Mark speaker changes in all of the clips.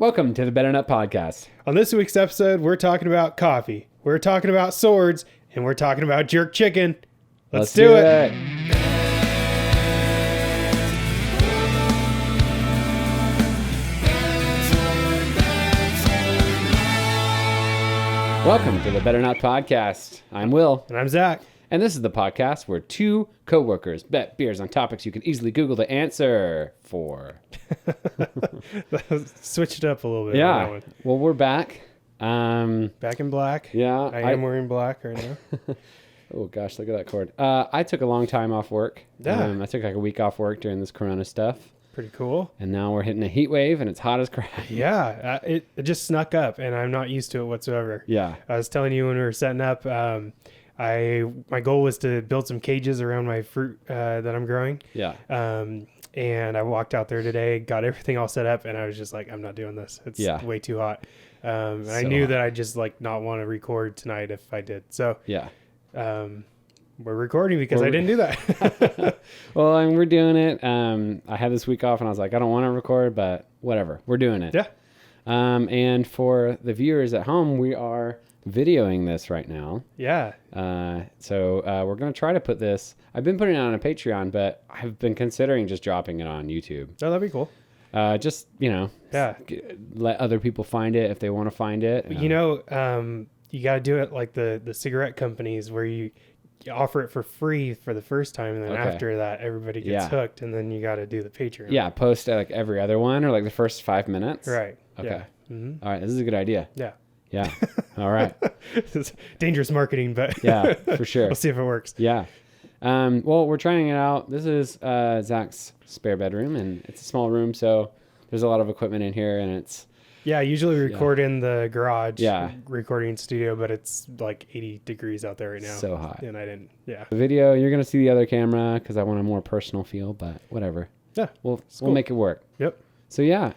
Speaker 1: Welcome to the Better Nut Podcast.
Speaker 2: On this week's episode, we're talking about coffee, we're talking about swords, and we're talking about jerk chicken. Let's do it.
Speaker 1: Welcome to the Better Nut Podcast. I'm Will.
Speaker 2: And I'm Zach.
Speaker 1: And this is the podcast where two co-workers bet beers on topics you can easily Google the answer for.
Speaker 2: Switched it up a little bit.
Speaker 1: Yeah.
Speaker 2: On that one.
Speaker 1: Well, we're back.
Speaker 2: Back in black.
Speaker 1: Yeah.
Speaker 2: I am wearing black right now.
Speaker 1: Oh, gosh, look at that cord. I took a long time off work.
Speaker 2: Yeah.
Speaker 1: I took like a week off work during this Corona stuff.
Speaker 2: Pretty cool.
Speaker 1: And now we're hitting a heat wave, and it's hot as crap.
Speaker 2: Yeah. It just snuck up, and I'm not used to it whatsoever.
Speaker 1: Yeah.
Speaker 2: I was telling you when we were setting up, my goal was to build some cages around my fruit that I'm growing.
Speaker 1: Yeah.
Speaker 2: And I walked out there today, got everything all set up, and I was just like, I'm not doing this. It's way too hot. And I knew that I'd just like not want to record tonight if I did. So
Speaker 1: yeah.
Speaker 2: We're recording because I didn't do that.
Speaker 1: Well, and we're doing it. I had this week off and I was like, I don't want to record, but whatever. We're doing it.
Speaker 2: Yeah.
Speaker 1: And for the viewers at home, we are videoing this right now.
Speaker 2: Yeah.
Speaker 1: So we're going to try to put this. I've been putting it on a Patreon, but I've been considering just dropping it on YouTube.
Speaker 2: Oh, that'd be cool.
Speaker 1: Just,
Speaker 2: Yeah.
Speaker 1: let other people find it if they want to find it.
Speaker 2: You got to do it like the cigarette companies where you offer it for free for the first time, and then after that everybody gets hooked, and then you got to do the Patreon.
Speaker 1: Yeah, post like every other one or like the first 5 minutes.
Speaker 2: Right.
Speaker 1: Okay.
Speaker 2: Yeah. Mm-hmm.
Speaker 1: All right, this is a good idea.
Speaker 2: Yeah.
Speaker 1: Yeah. All right.
Speaker 2: It's dangerous marketing, but
Speaker 1: yeah, for sure.
Speaker 2: We'll see if it works.
Speaker 1: Yeah. Well, we're trying it out. This is Zach's spare bedroom, and it's a small room, so there's a lot of equipment in here, and it's
Speaker 2: I usually record in the garage recording studio, but it's like 80 degrees out there right now.
Speaker 1: So hot.
Speaker 2: And I didn't,
Speaker 1: The video, you're going to see the other camera because I want a more personal feel, but whatever.
Speaker 2: Yeah.
Speaker 1: We'll
Speaker 2: cool.
Speaker 1: make it work.
Speaker 2: Yep.
Speaker 1: So, yeah.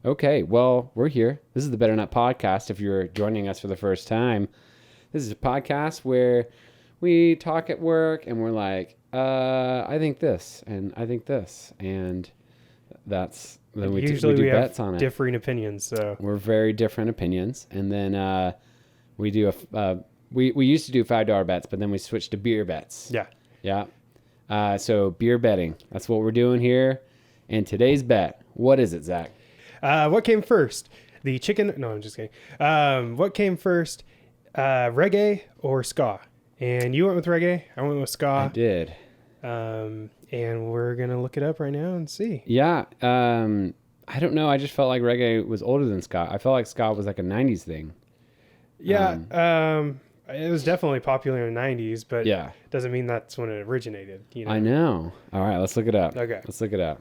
Speaker 1: Okay. Well, we're here. This is the Better Nut Podcast. If you're joining us for the first time, this is a podcast where we talk at work and we're like, I think this and I think this. And that's... Then we do bets on it.
Speaker 2: Differing opinions, so
Speaker 1: we're very different opinions, and then we do we used to do $5 bets, but then we switched to beer bets. Yeah. So beer betting, that's what we're doing here. And today's bet, what is it, Zach?
Speaker 2: What came first? The chicken? No, I'm just kidding. What came first? Reggae or ska? And you went with reggae. I went with ska.
Speaker 1: I did.
Speaker 2: And we're going to look it up right now and see.
Speaker 1: Yeah. I don't know. I just felt like reggae was older than ska. I felt like ska was like a 90s thing.
Speaker 2: Yeah. It was definitely popular in the 90s, but doesn't mean that's when it originated.
Speaker 1: I know. All right. Let's look it up.
Speaker 2: Okay.
Speaker 1: Let's look it up.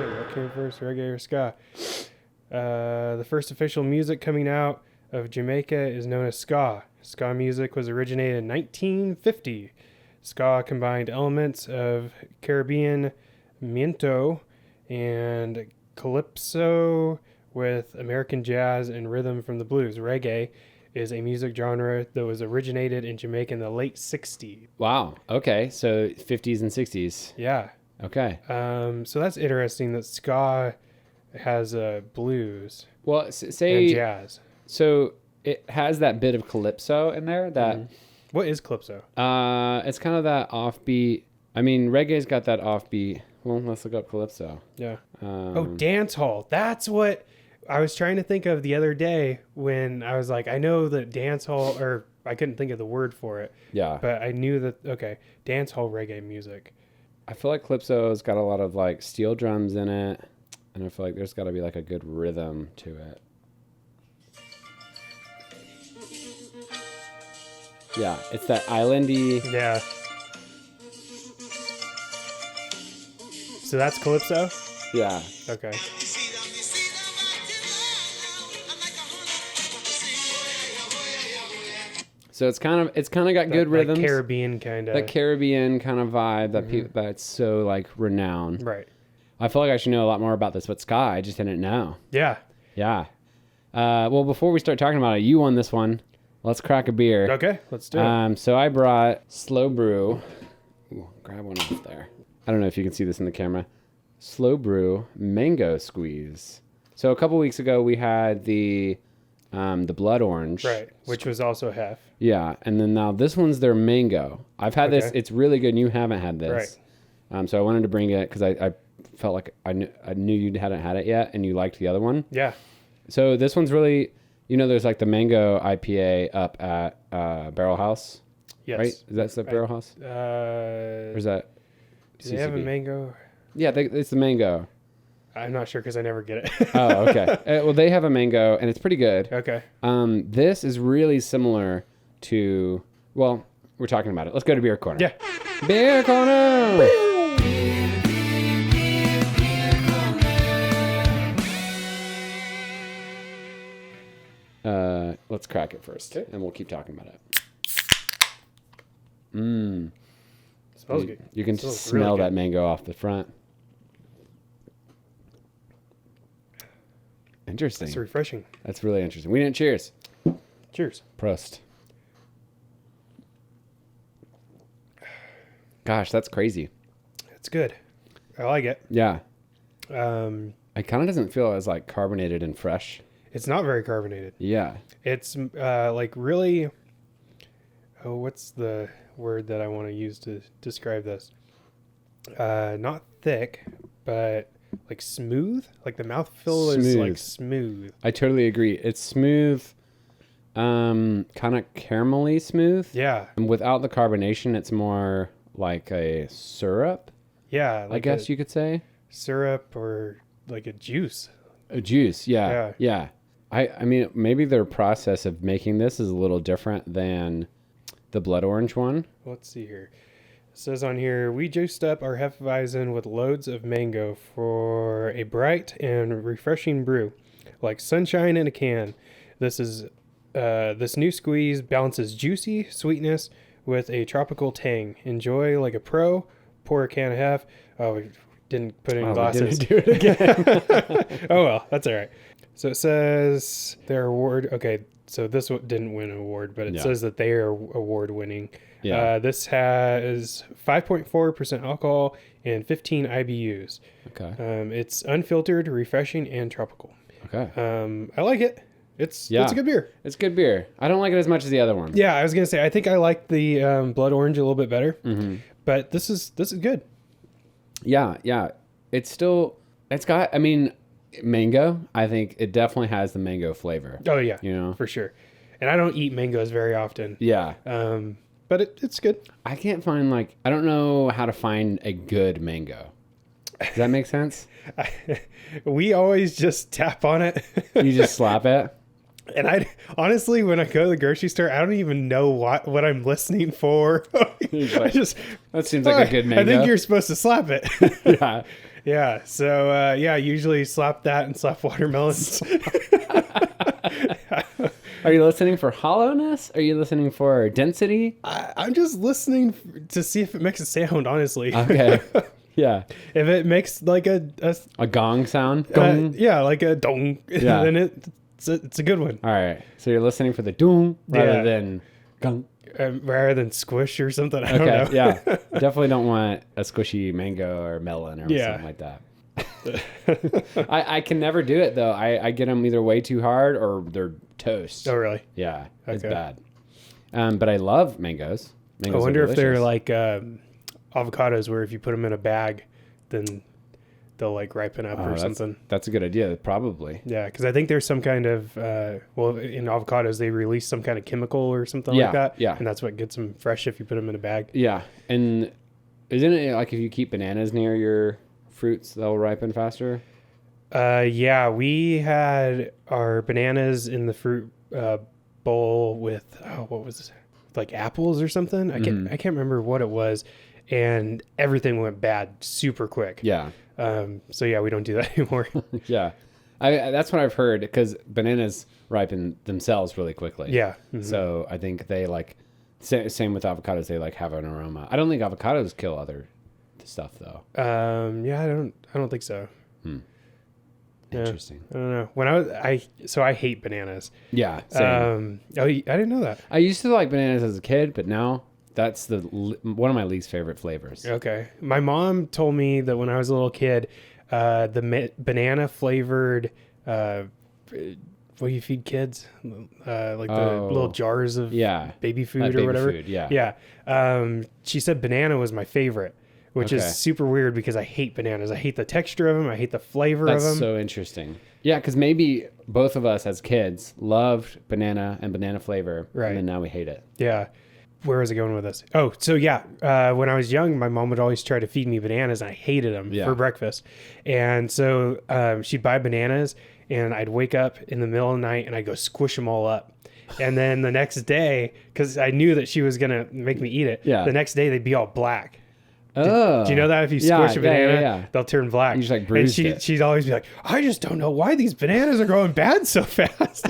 Speaker 2: What came first, reggae or ska? The first official music coming out of Jamaica is known as ska. Ska music was originated in 1950. Ska combined elements of Caribbean miento and calypso with American jazz and rhythm from the blues. Reggae is a music genre that was originated in Jamaica in the late 60s.
Speaker 1: Wow. Okay. So 50s and 60s.
Speaker 2: Yeah.
Speaker 1: Okay.
Speaker 2: So that's interesting that ska has blues.
Speaker 1: Well, say
Speaker 2: and jazz.
Speaker 1: So it has that bit of calypso in there. That
Speaker 2: What is calypso?
Speaker 1: It's kind of that offbeat. I mean, reggae's got that offbeat. Well, let's look up calypso.
Speaker 2: Yeah. Dance hall. That's what I was trying to think of the other day when I was like, I know that dance hall, or I couldn't think of the word for it.
Speaker 1: Yeah.
Speaker 2: But I knew that, dance hall reggae music.
Speaker 1: I feel like calypso's got a lot of like steel drums in it. And I feel like there's got to be like a good rhythm to it. Yeah, it's that islandy.
Speaker 2: Yeah. So that's calypso?
Speaker 1: Yeah.
Speaker 2: Okay.
Speaker 1: So it's kind of got good rhythms.
Speaker 2: Like Caribbean kind of.
Speaker 1: That Caribbean kind of vibe that that's so like renowned.
Speaker 2: Right.
Speaker 1: I feel like I should know a lot more about this, but ska, I just didn't know.
Speaker 2: Yeah.
Speaker 1: Yeah. Well, before we start talking about it, you won this one. Let's crack a beer.
Speaker 2: Okay, let's do it.
Speaker 1: So I brought Slow Brew. Ooh, grab one off there. I don't know if you can see this in the camera. Slow Brew Mango Squeeze. So a couple weeks ago we had the blood orange.
Speaker 2: Right, which was also half.
Speaker 1: Yeah, and then now this one's their mango. I've had this. It's really good, and you haven't had this.
Speaker 2: Right.
Speaker 1: So I wanted to bring it because I felt like I knew you hadn't had it yet, and you liked the other one.
Speaker 2: Yeah.
Speaker 1: So this one's really, there's like the mango IPA up at Barrel House.
Speaker 2: Yes.
Speaker 1: Right? Is that Barrel House? Or is that
Speaker 2: do they have a mango?
Speaker 1: Yeah, it's the mango.
Speaker 2: I'm not sure because I never get it.
Speaker 1: Oh, okay. Well, they have a mango, and it's pretty good.
Speaker 2: Okay.
Speaker 1: This is really similar to, well, we're talking about it. Let's go to Beer Corner.
Speaker 2: Yeah.
Speaker 1: Beer Corner! Let's crack it first, and we'll keep talking about it.
Speaker 2: Smells good.
Speaker 1: You can
Speaker 2: Smells
Speaker 1: smell
Speaker 2: really
Speaker 1: that
Speaker 2: good.
Speaker 1: mango off the front. Interesting.
Speaker 2: It's refreshing.
Speaker 1: That's really interesting. We didn't cheers.
Speaker 2: Cheers.
Speaker 1: Prost. Gosh, that's crazy.
Speaker 2: It's good. I like it.
Speaker 1: Yeah.
Speaker 2: It
Speaker 1: kind of doesn't feel as like carbonated and fresh.
Speaker 2: It's not very carbonated.
Speaker 1: Yeah.
Speaker 2: It's like really. Oh, what's the word that I want to use to describe this? Not thick, but like smooth. Like the mouthfeel is like smooth.
Speaker 1: I totally agree. It's smooth, kind of caramelly smooth.
Speaker 2: Yeah.
Speaker 1: And without the carbonation, it's more like a syrup.
Speaker 2: Yeah.
Speaker 1: I guess you could say
Speaker 2: syrup or like a juice.
Speaker 1: A juice. Yeah. Yeah. I mean, maybe their process of making this is a little different than the blood orange one.
Speaker 2: Let's see here. It says on here, we juiced up our Hefeweizen with loads of mango for a bright and refreshing brew, like sunshine in a can. This new squeeze balances juicy sweetness with a tropical tang. Enjoy like a pro. Pour a can of Hef. Oh, we didn't put in glasses.
Speaker 1: We didn't do it again.
Speaker 2: Oh well, that's all right. So it says their award. Okay, so this one didn't win an award, but it says that they are award winning.
Speaker 1: Yeah.
Speaker 2: This has 5.4% alcohol and 15 IBUs.
Speaker 1: Okay.
Speaker 2: It's unfiltered, refreshing, and tropical.
Speaker 1: Okay.
Speaker 2: I like it. It's a good beer.
Speaker 1: It's good beer. I don't like it as much as the other one.
Speaker 2: Yeah, I was gonna say I think I like the blood orange a little bit better. Mm-hmm. But this is good.
Speaker 1: Yeah, yeah. It's got, I mean, mango. I think it definitely has the mango flavor.
Speaker 2: Oh yeah, for sure. And I don't eat mangoes very often.
Speaker 1: Yeah.
Speaker 2: But it's good.
Speaker 1: I can't find I don't know how to find a good mango. Does that make sense?
Speaker 2: We always just tap on it.
Speaker 1: You just slap it?
Speaker 2: And I honestly, when I go to the grocery store, I don't even know what I'm listening for.
Speaker 1: That seems like a good mango.
Speaker 2: I think you're supposed to slap it.
Speaker 1: Yeah.
Speaker 2: Yeah. So I usually slap that and slap watermelons.
Speaker 1: Are you listening for hollowness? Are you listening for density?
Speaker 2: I'm just listening to see if it makes a sound, honestly.
Speaker 1: Okay. Yeah.
Speaker 2: If it makes like a
Speaker 1: gong sound, gong.
Speaker 2: Yeah, like a dong.
Speaker 1: Yeah.
Speaker 2: Then it's a good one.
Speaker 1: All right. So you're listening for the doom rather than gong.
Speaker 2: Rather than squish or something. I don't know.
Speaker 1: Yeah. Definitely don't want a squishy mango or melon or something like that. I can never do it though. I get them either way too hard or they're toast.
Speaker 2: Oh really?
Speaker 1: Yeah. It's bad. But I love mangoes.
Speaker 2: I wonder if they're like avocados where if you put them in a bag, then they'll like ripen up or something.
Speaker 1: That's a good idea. Probably.
Speaker 2: Yeah. Cause I think there's some kind of, in avocados, they release some kind of chemical or something like that.
Speaker 1: Yeah.
Speaker 2: And that's what gets them fresh if you put them in a bag.
Speaker 1: Yeah. And isn't it like if you keep bananas near your fruits, they'll ripen faster?
Speaker 2: Yeah, we had our bananas in the fruit bowl with what was it? Like apples or something. I can't remember what it was, and everything went bad super quick.
Speaker 1: Yeah.
Speaker 2: So yeah, we don't do that anymore.
Speaker 1: Yeah, that's what I've heard because bananas ripen themselves really quickly.
Speaker 2: Yeah. Mm-hmm.
Speaker 1: So I think they same with avocados. They have an aroma. I don't think avocados kill other stuff though.
Speaker 2: Yeah, I don't think so.
Speaker 1: Interesting.
Speaker 2: I don't know. So I hate bananas.
Speaker 1: Yeah. Same.
Speaker 2: I didn't know that.
Speaker 1: I used to like bananas as a kid, but now that's one of my least favorite flavors.
Speaker 2: Okay. My mom told me that when I was a little kid, banana flavored, what do you feed kids? The little jars of baby food or whatever. Food,
Speaker 1: yeah.
Speaker 2: She said banana was my favorite, which is super weird because I hate bananas. I hate the texture of them. I hate the flavor of them.
Speaker 1: That's so interesting. Yeah, because maybe both of us as kids loved banana and banana flavor, right? And then now we hate it.
Speaker 2: Yeah. Where was I going with this? Oh, so yeah, when I was young, my mom would always try to feed me bananas, and I hated them for breakfast. And so she'd buy bananas, and I'd wake up in the middle of the night, and I'd go squish them all up. And then the next day, because I knew that she was going to make me eat it, the next day they'd be all black.
Speaker 1: Oh.
Speaker 2: Do you know that if you squish a banana, they'll turn black?
Speaker 1: You just like bruised it.
Speaker 2: She'd always be like, I just don't know why these bananas are growing bad so fast.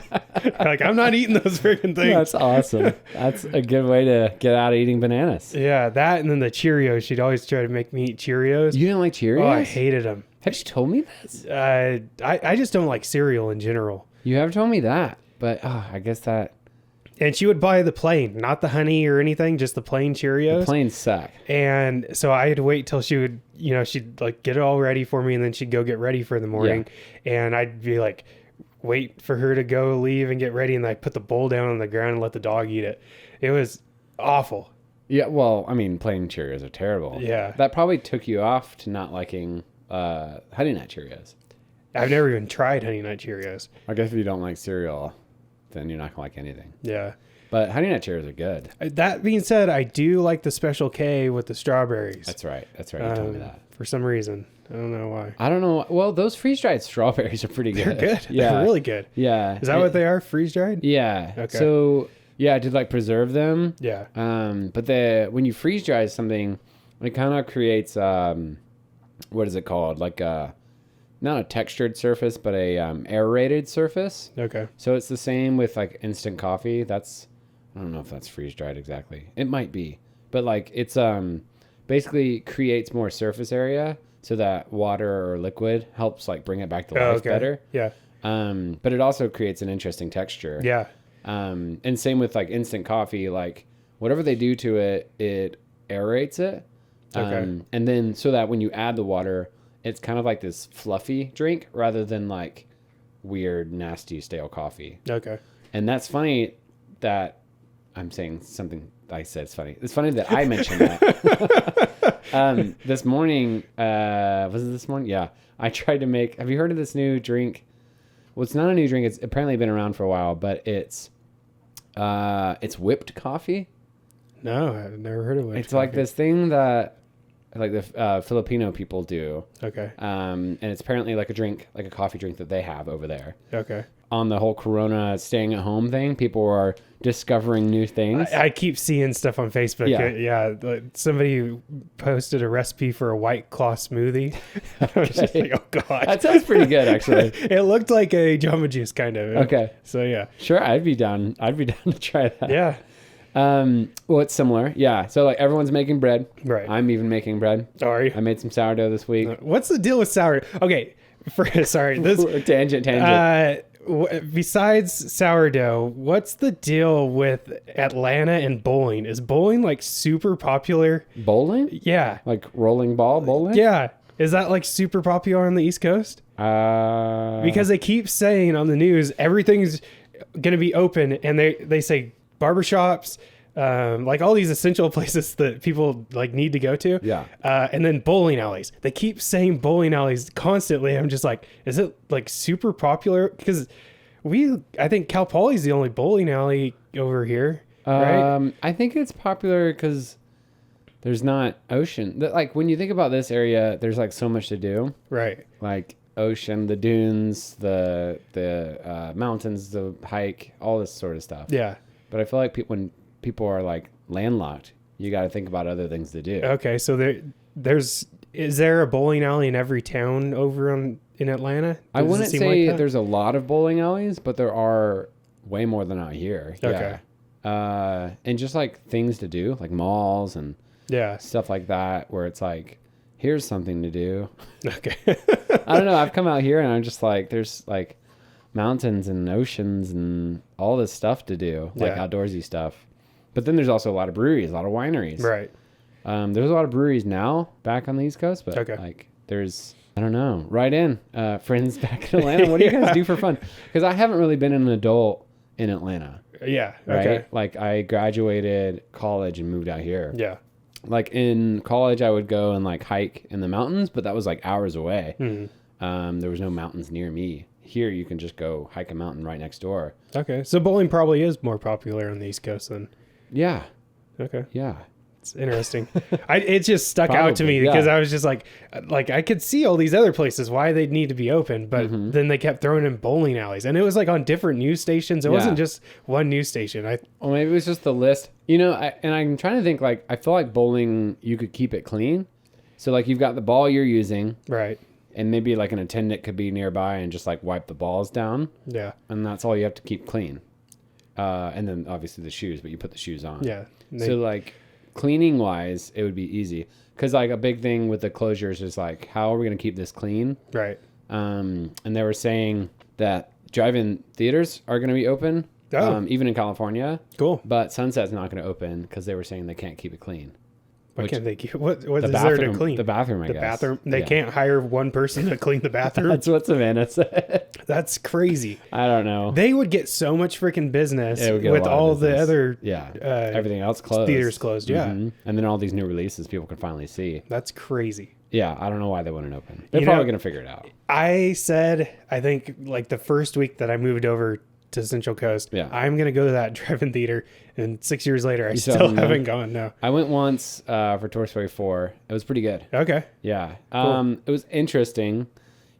Speaker 2: Like, I'm not eating those freaking things.
Speaker 1: That's awesome. That's a good way to get out of eating bananas.
Speaker 2: Yeah, that and then the Cheerios. She'd always try to make me eat Cheerios.
Speaker 1: You didn't like Cheerios?
Speaker 2: Oh, I hated them.
Speaker 1: Have you told me this?
Speaker 2: I just don't like cereal in general.
Speaker 1: You have told me that, but I guess that...
Speaker 2: And she would buy the plain, not the honey or anything, just the plain Cheerios.
Speaker 1: The plain suck.
Speaker 2: And so I had to wait till she would, she'd like get it all ready for me, and then she'd go get ready for the morning. Yeah. And I'd be like, wait for her to go leave and get ready, and I'd put the bowl down on the ground and let the dog eat it. It was awful.
Speaker 1: Yeah, well, I mean, plain Cheerios are terrible.
Speaker 2: Yeah.
Speaker 1: That probably took you off to not liking Honey Nut Cheerios.
Speaker 2: I've never even tried Honey Nut Cheerios.
Speaker 1: I guess if you don't like cereal, then you're not going to like anything.
Speaker 2: Yeah.
Speaker 1: But Honey Nut Cheerios are good.
Speaker 2: That being said, I do like the Special K with the strawberries.
Speaker 1: That's right. You told me that.
Speaker 2: For some reason. I don't know why.
Speaker 1: I don't know. Well, those freeze-dried strawberries are pretty good.
Speaker 2: They're good.
Speaker 1: Yeah.
Speaker 2: They're really good.
Speaker 1: Yeah.
Speaker 2: Is that what they are? Freeze-dried?
Speaker 1: Yeah.
Speaker 2: Okay.
Speaker 1: So, yeah, I did like preserve them.
Speaker 2: Yeah.
Speaker 1: But when you freeze-dry something, it kind of creates, what is it called? Like not a textured surface, but a aerated surface.
Speaker 2: Okay.
Speaker 1: So it's the same with like instant coffee. I don't know if that's freeze-dried exactly. It might be. But like it's basically creates more surface area so that water or liquid helps like bring it back to life better.
Speaker 2: Yeah.
Speaker 1: But it also creates an interesting texture.
Speaker 2: Yeah.
Speaker 1: And same with like instant coffee, like whatever they do to it, it aerates it.
Speaker 2: Okay.
Speaker 1: And then so that when you add the water, it's kind of like this fluffy drink rather than like weird, nasty, stale coffee.
Speaker 2: Okay.
Speaker 1: And that's funny that I'm saying something I said it's funny. It's funny that I mentioned that. This morning, was it this morning? Yeah. I tried to make, have you heard of this new drink? Well, it's not a new drink. It's apparently been around for a while, but it's whipped coffee.
Speaker 2: No, I've never heard of it.
Speaker 1: It's like this thing that like the Filipino people do.
Speaker 2: Okay.
Speaker 1: And it's apparently like a drink, like a coffee drink that they have over there.
Speaker 2: Okay.
Speaker 1: On the whole Corona staying at home thing, people are discovering new things.
Speaker 2: I keep seeing stuff on Facebook. Yeah. Like somebody posted a recipe for a White Claw smoothie. I was just like, oh god,
Speaker 1: that sounds pretty good actually.
Speaker 2: It looked like a Jamba Juice kind of.
Speaker 1: Okay.
Speaker 2: So yeah.
Speaker 1: Sure, I'd be down to try that.
Speaker 2: Yeah.
Speaker 1: Well, it's similar. Yeah. So like everyone's making bread.
Speaker 2: Right.
Speaker 1: I'm even making bread.
Speaker 2: Oh, are you?
Speaker 1: I made some sourdough this week.
Speaker 2: What's the deal with sourdough? Okay. Sorry. This
Speaker 1: tangent.
Speaker 2: Besides sourdough, what's the deal with Atlanta and bowling? Is bowling like super popular?
Speaker 1: Bowling?
Speaker 2: Yeah.
Speaker 1: Like rolling ball bowling?
Speaker 2: Yeah. Is that like super popular on the East Coast? Because they keep saying on the news everything's going to be open, and they say barbershops, like all these essential places that people like need to go to.
Speaker 1: Yeah.
Speaker 2: And then bowling alleys. They keep saying bowling alleys constantly. I'm just like, is it like super popular? Because I think Cal Poly's the only bowling alley over here. Right?
Speaker 1: I think it's popular because there's not ocean. Like when you think about this area, there's like so much to do.
Speaker 2: Right.
Speaker 1: Like ocean, the dunes, the mountains, the hike, all this sort of stuff.
Speaker 2: Yeah. But
Speaker 1: I feel like when people are like landlocked, you got to think about other things to do.
Speaker 2: Okay, so is there a bowling alley in every town over in Atlanta?
Speaker 1: I wouldn't say there's a lot of bowling alleys, but there are way more than out here.
Speaker 2: Okay.
Speaker 1: Yeah. And just like things to do, like malls and stuff like that, where it's like here's something to do.
Speaker 2: Okay.
Speaker 1: I don't know. I've come out here and I'm just like, there's like mountains and oceans and all this stuff to do, like outdoorsy stuff. But then there's also a lot of breweries, a lot of wineries.
Speaker 2: Right.
Speaker 1: There's a lot of breweries now back on the East Coast, but like there's, I don't know, right in friends back in Atlanta. What do you guys do for fun? Because I haven't really been an adult in Atlanta.
Speaker 2: Yeah.
Speaker 1: Right.
Speaker 2: Okay.
Speaker 1: Like I graduated college and moved out here.
Speaker 2: Yeah.
Speaker 1: Like in college, I would go and like hike in the mountains, but that was like hours away. There was no mountains near me. Here, you can just go hike a mountain right next door.
Speaker 2: Okay. So bowling probably is more popular on the East Coast then.
Speaker 1: Yeah.
Speaker 2: Okay.
Speaker 1: Yeah.
Speaker 2: It's interesting. It just stuck out to me because I was just like I could see all these other places why they'd need to be open, but then they kept throwing in bowling alleys, and it was like on different news stations. It wasn't just one news station.
Speaker 1: Well, maybe it was just the list. You know, and I'm trying to think, like, I feel like bowling, you could keep it clean. So like you've got the ball you're using.
Speaker 2: Right.
Speaker 1: And maybe like an attendant could be nearby and just like wipe the balls down.
Speaker 2: Yeah.
Speaker 1: And that's all you have to keep clean. And then obviously the shoes, but you put the shoes on.
Speaker 2: Yeah.
Speaker 1: So like cleaning wise, it would be easy. Because like a big thing with the closures is like, how are we going to keep this clean?
Speaker 2: Right.
Speaker 1: And they were saying that drive-in theaters are going to be open, even in California.
Speaker 2: Cool.
Speaker 1: But Sunset's not going to open because they were saying they can't keep it clean.
Speaker 2: Why can't they keep what is
Speaker 1: the
Speaker 2: there
Speaker 1: bathroom,
Speaker 2: to clean?
Speaker 1: The bathroom, I guess.
Speaker 2: The bathroom. They can't hire one person to clean the bathroom.
Speaker 1: That's what Savannah said.
Speaker 2: That's crazy.
Speaker 1: I don't know.
Speaker 2: They would get so much freaking business
Speaker 1: with
Speaker 2: all the other
Speaker 1: everything else closed.
Speaker 2: Theaters closed, yeah.
Speaker 1: And then all these new releases people can finally see.
Speaker 2: That's crazy.
Speaker 1: Yeah, I don't know why they wouldn't open. They're probably going to figure it out.
Speaker 2: I think like the first week that I moved over to Central Coast, I'm going to go to that drive-in theater, and 6 years later, I still haven't gone. No.
Speaker 1: I went once for Toy Story 4. It was pretty good.
Speaker 2: Okay.
Speaker 1: Yeah.
Speaker 2: Cool.
Speaker 1: It was interesting.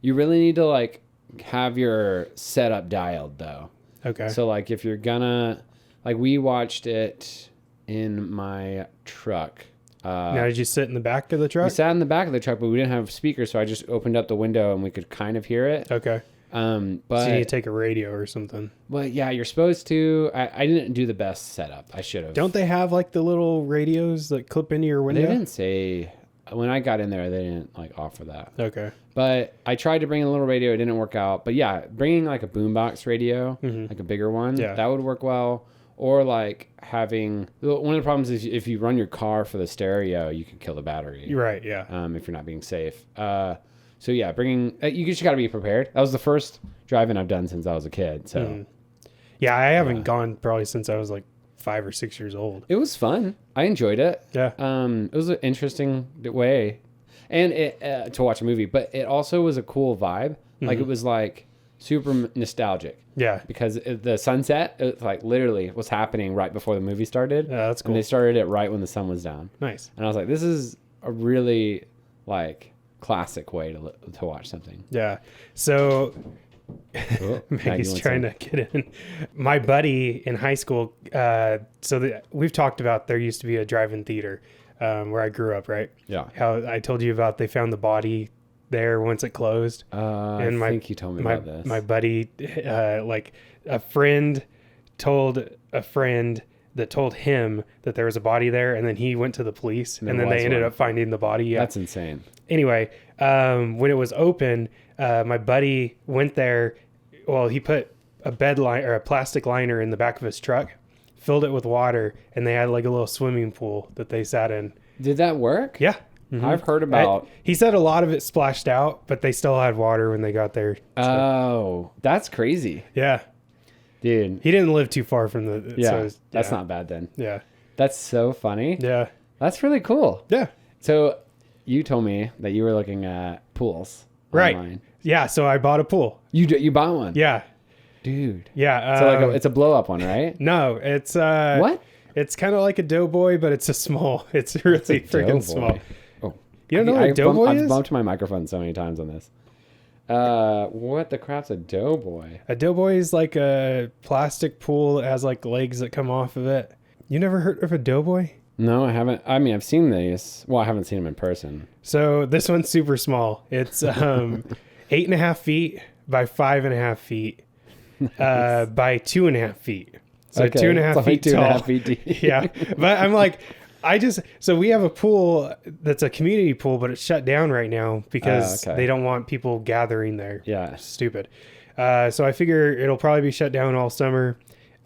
Speaker 1: You really need to like have your setup dialed though.
Speaker 2: Okay.
Speaker 1: So like if you're gonna, like we watched it in my truck.
Speaker 2: Now, did you sit in the back of the truck?
Speaker 1: We sat in the back of the truck, but we didn't have speakers, so I just opened up the window and we could kind of hear it.
Speaker 2: Okay.
Speaker 1: But
Speaker 2: so you need to take a radio or something.
Speaker 1: Well, yeah, you're supposed to. I didn't do the best setup. I should have.
Speaker 2: Don't they have like the little radios that clip into your window?
Speaker 1: They didn't say. When I got in there, they didn't like offer that.
Speaker 2: Okay.
Speaker 1: But I tried to bring a little radio. It didn't work out. But yeah, bringing like a boombox radio, like a bigger one, that would work well. Or like having, one of the problems is if you run your car for the stereo, you can kill the battery.
Speaker 2: Right. Yeah.
Speaker 1: If you're not being safe. So yeah, you just got to be prepared. That was the first drive-in I've done since I was a kid. So
Speaker 2: yeah, I haven't gone probably since I was like 5 or 6 years old.
Speaker 1: It was fun. I enjoyed it.
Speaker 2: Yeah.
Speaker 1: It was an interesting way, and to watch a movie, but it also was a cool vibe. Like it was like super nostalgic.
Speaker 2: Yeah.
Speaker 1: Because the sunset, it's like literally was happening right before the movie started.
Speaker 2: Yeah, that's cool.
Speaker 1: And they started it right when the sun was down.
Speaker 2: Nice.
Speaker 1: And I was like, this is a really like classic way to watch something.
Speaker 2: Yeah. So
Speaker 1: Oh,
Speaker 2: Maggie's trying to get in. My buddy in high school, we've talked about there used to be a drive-in theater where I grew up, right?
Speaker 1: Yeah.
Speaker 2: How I told you about they found the body there once it closed.
Speaker 1: I think you told me about this.
Speaker 2: My buddy, like a friend told a friend that told him that there was a body there, and then he went to the police, and then they ended up finding the body. Yeah.
Speaker 1: That's insane.
Speaker 2: Anyway, when it was open, my buddy went there. Well, he put a bed line or a plastic liner in the back of his truck, filled it with water, and they had like a little swimming pool that they sat in.
Speaker 1: Did that work?
Speaker 2: Yeah.
Speaker 1: Mm-hmm. I've heard about.
Speaker 2: He said a lot of it splashed out, but they still had water when they got there. So.
Speaker 1: Oh, that's crazy.
Speaker 2: Yeah.
Speaker 1: Dude.
Speaker 2: He didn't live too far from the...
Speaker 1: Yeah, that's not bad then.
Speaker 2: Yeah.
Speaker 1: That's so funny.
Speaker 2: Yeah.
Speaker 1: That's really cool.
Speaker 2: Yeah.
Speaker 1: So you told me that you were looking at pools
Speaker 2: right
Speaker 1: online.
Speaker 2: Yeah, so I bought a pool.
Speaker 1: You bought one?
Speaker 2: Yeah.
Speaker 1: Dude.
Speaker 2: Yeah.
Speaker 1: So like it's a blow-up one, right?
Speaker 2: No, it's...
Speaker 1: What?
Speaker 2: It's kind of like a doughboy, but it's It's really freaking small.
Speaker 1: Oh.
Speaker 2: You don't know what a doughboy is?
Speaker 1: I've bumped my microphone so many times on this. What the crap's a doughboy?
Speaker 2: A doughboy is like a plastic pool that has like legs that come off of it. You never heard of a doughboy?
Speaker 1: No, I haven't. I mean, I've seen these. Well, I haven't seen them in person.
Speaker 2: So this one's super small. It's 8.5 feet by 5.5 feet by 2.5 feet. So
Speaker 1: okay.
Speaker 2: 2.5 feet tall.
Speaker 1: 2.5 feet deep.
Speaker 2: Yeah. But I'm like, So we have a pool that's a community pool, but it's shut down right now because they don't want people gathering there.
Speaker 1: Yeah.
Speaker 2: Stupid. So I figure it'll probably be shut down all summer.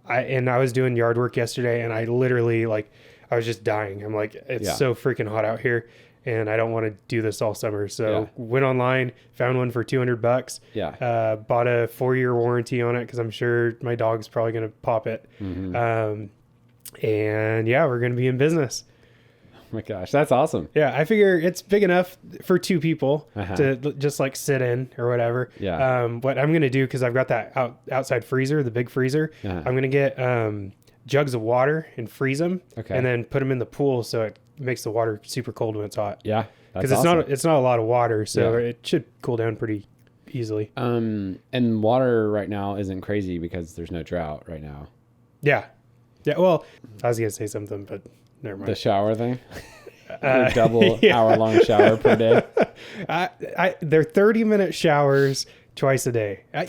Speaker 2: I was doing yard work yesterday, and I literally I was just dying. I'm like, it's so freaking hot out here, and I don't want to do this all summer. So went online, found one for $200.
Speaker 1: Yeah.
Speaker 2: Bought a 4-year warranty on it because I'm sure my dog's probably going to pop it.
Speaker 1: Mm-hmm.
Speaker 2: And yeah, we're going to be in business.
Speaker 1: Oh my gosh, that's awesome.
Speaker 2: Yeah, I figure it's big enough for 2 people to just like sit in or whatever.
Speaker 1: Yeah.
Speaker 2: What I'm going to do, because I've got that outside freezer, the big freezer, I'm going to get jugs of water and freeze them and then put them in the pool so it makes the water super cold when it's hot.
Speaker 1: Yeah.
Speaker 2: Because it's not a lot of water, so it should cool down pretty easily.
Speaker 1: And water right now isn't crazy because there's no drought right now.
Speaker 2: Yeah. Yeah, well, I was going to say something, but never mind.
Speaker 1: The shower thing? A double hour-long shower per day?
Speaker 2: They're 30-minute showers twice a day. I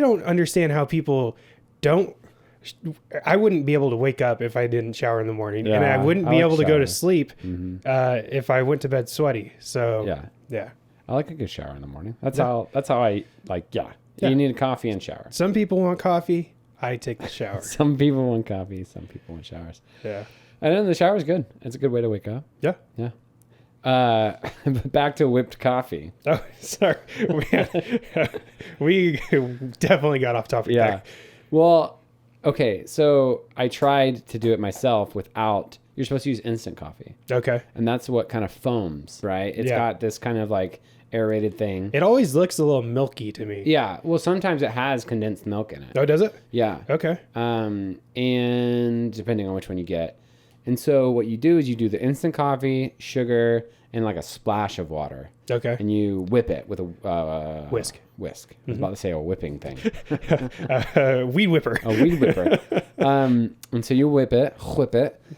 Speaker 2: don't understand how people don't. I wouldn't be able to wake up if I didn't shower in the morning. And I wouldn't be able to go to sleep if I went to bed sweaty. So, yeah.
Speaker 1: I like a good shower in the morning. That's how I like, You need a coffee and shower.
Speaker 2: Some people want coffee. I take the shower.
Speaker 1: Some people want coffee. Some people want showers.
Speaker 2: Yeah.
Speaker 1: And then the shower's good. It's a good way to wake up.
Speaker 2: Yeah.
Speaker 1: Yeah. Back to whipped coffee.
Speaker 2: Oh, sorry. We definitely got off topic there.
Speaker 1: Well, okay. So I tried to do it myself without, you're supposed to use instant coffee.
Speaker 2: Okay.
Speaker 1: And that's what kind of foams, right? It's got this kind of like aerated thing.
Speaker 2: It always looks a little milky to me.
Speaker 1: Yeah. Well, sometimes it has condensed milk in it.
Speaker 2: Oh, does it?
Speaker 1: Yeah.
Speaker 2: Okay.
Speaker 1: And depending on which one you get. And so what you do is you do the instant coffee, sugar, and like a splash of water. Okay. And you whip it with a
Speaker 2: whisk.
Speaker 1: I was about to say a whipping thing.
Speaker 2: Weed whipper.
Speaker 1: A weed whipper. And so you whip it,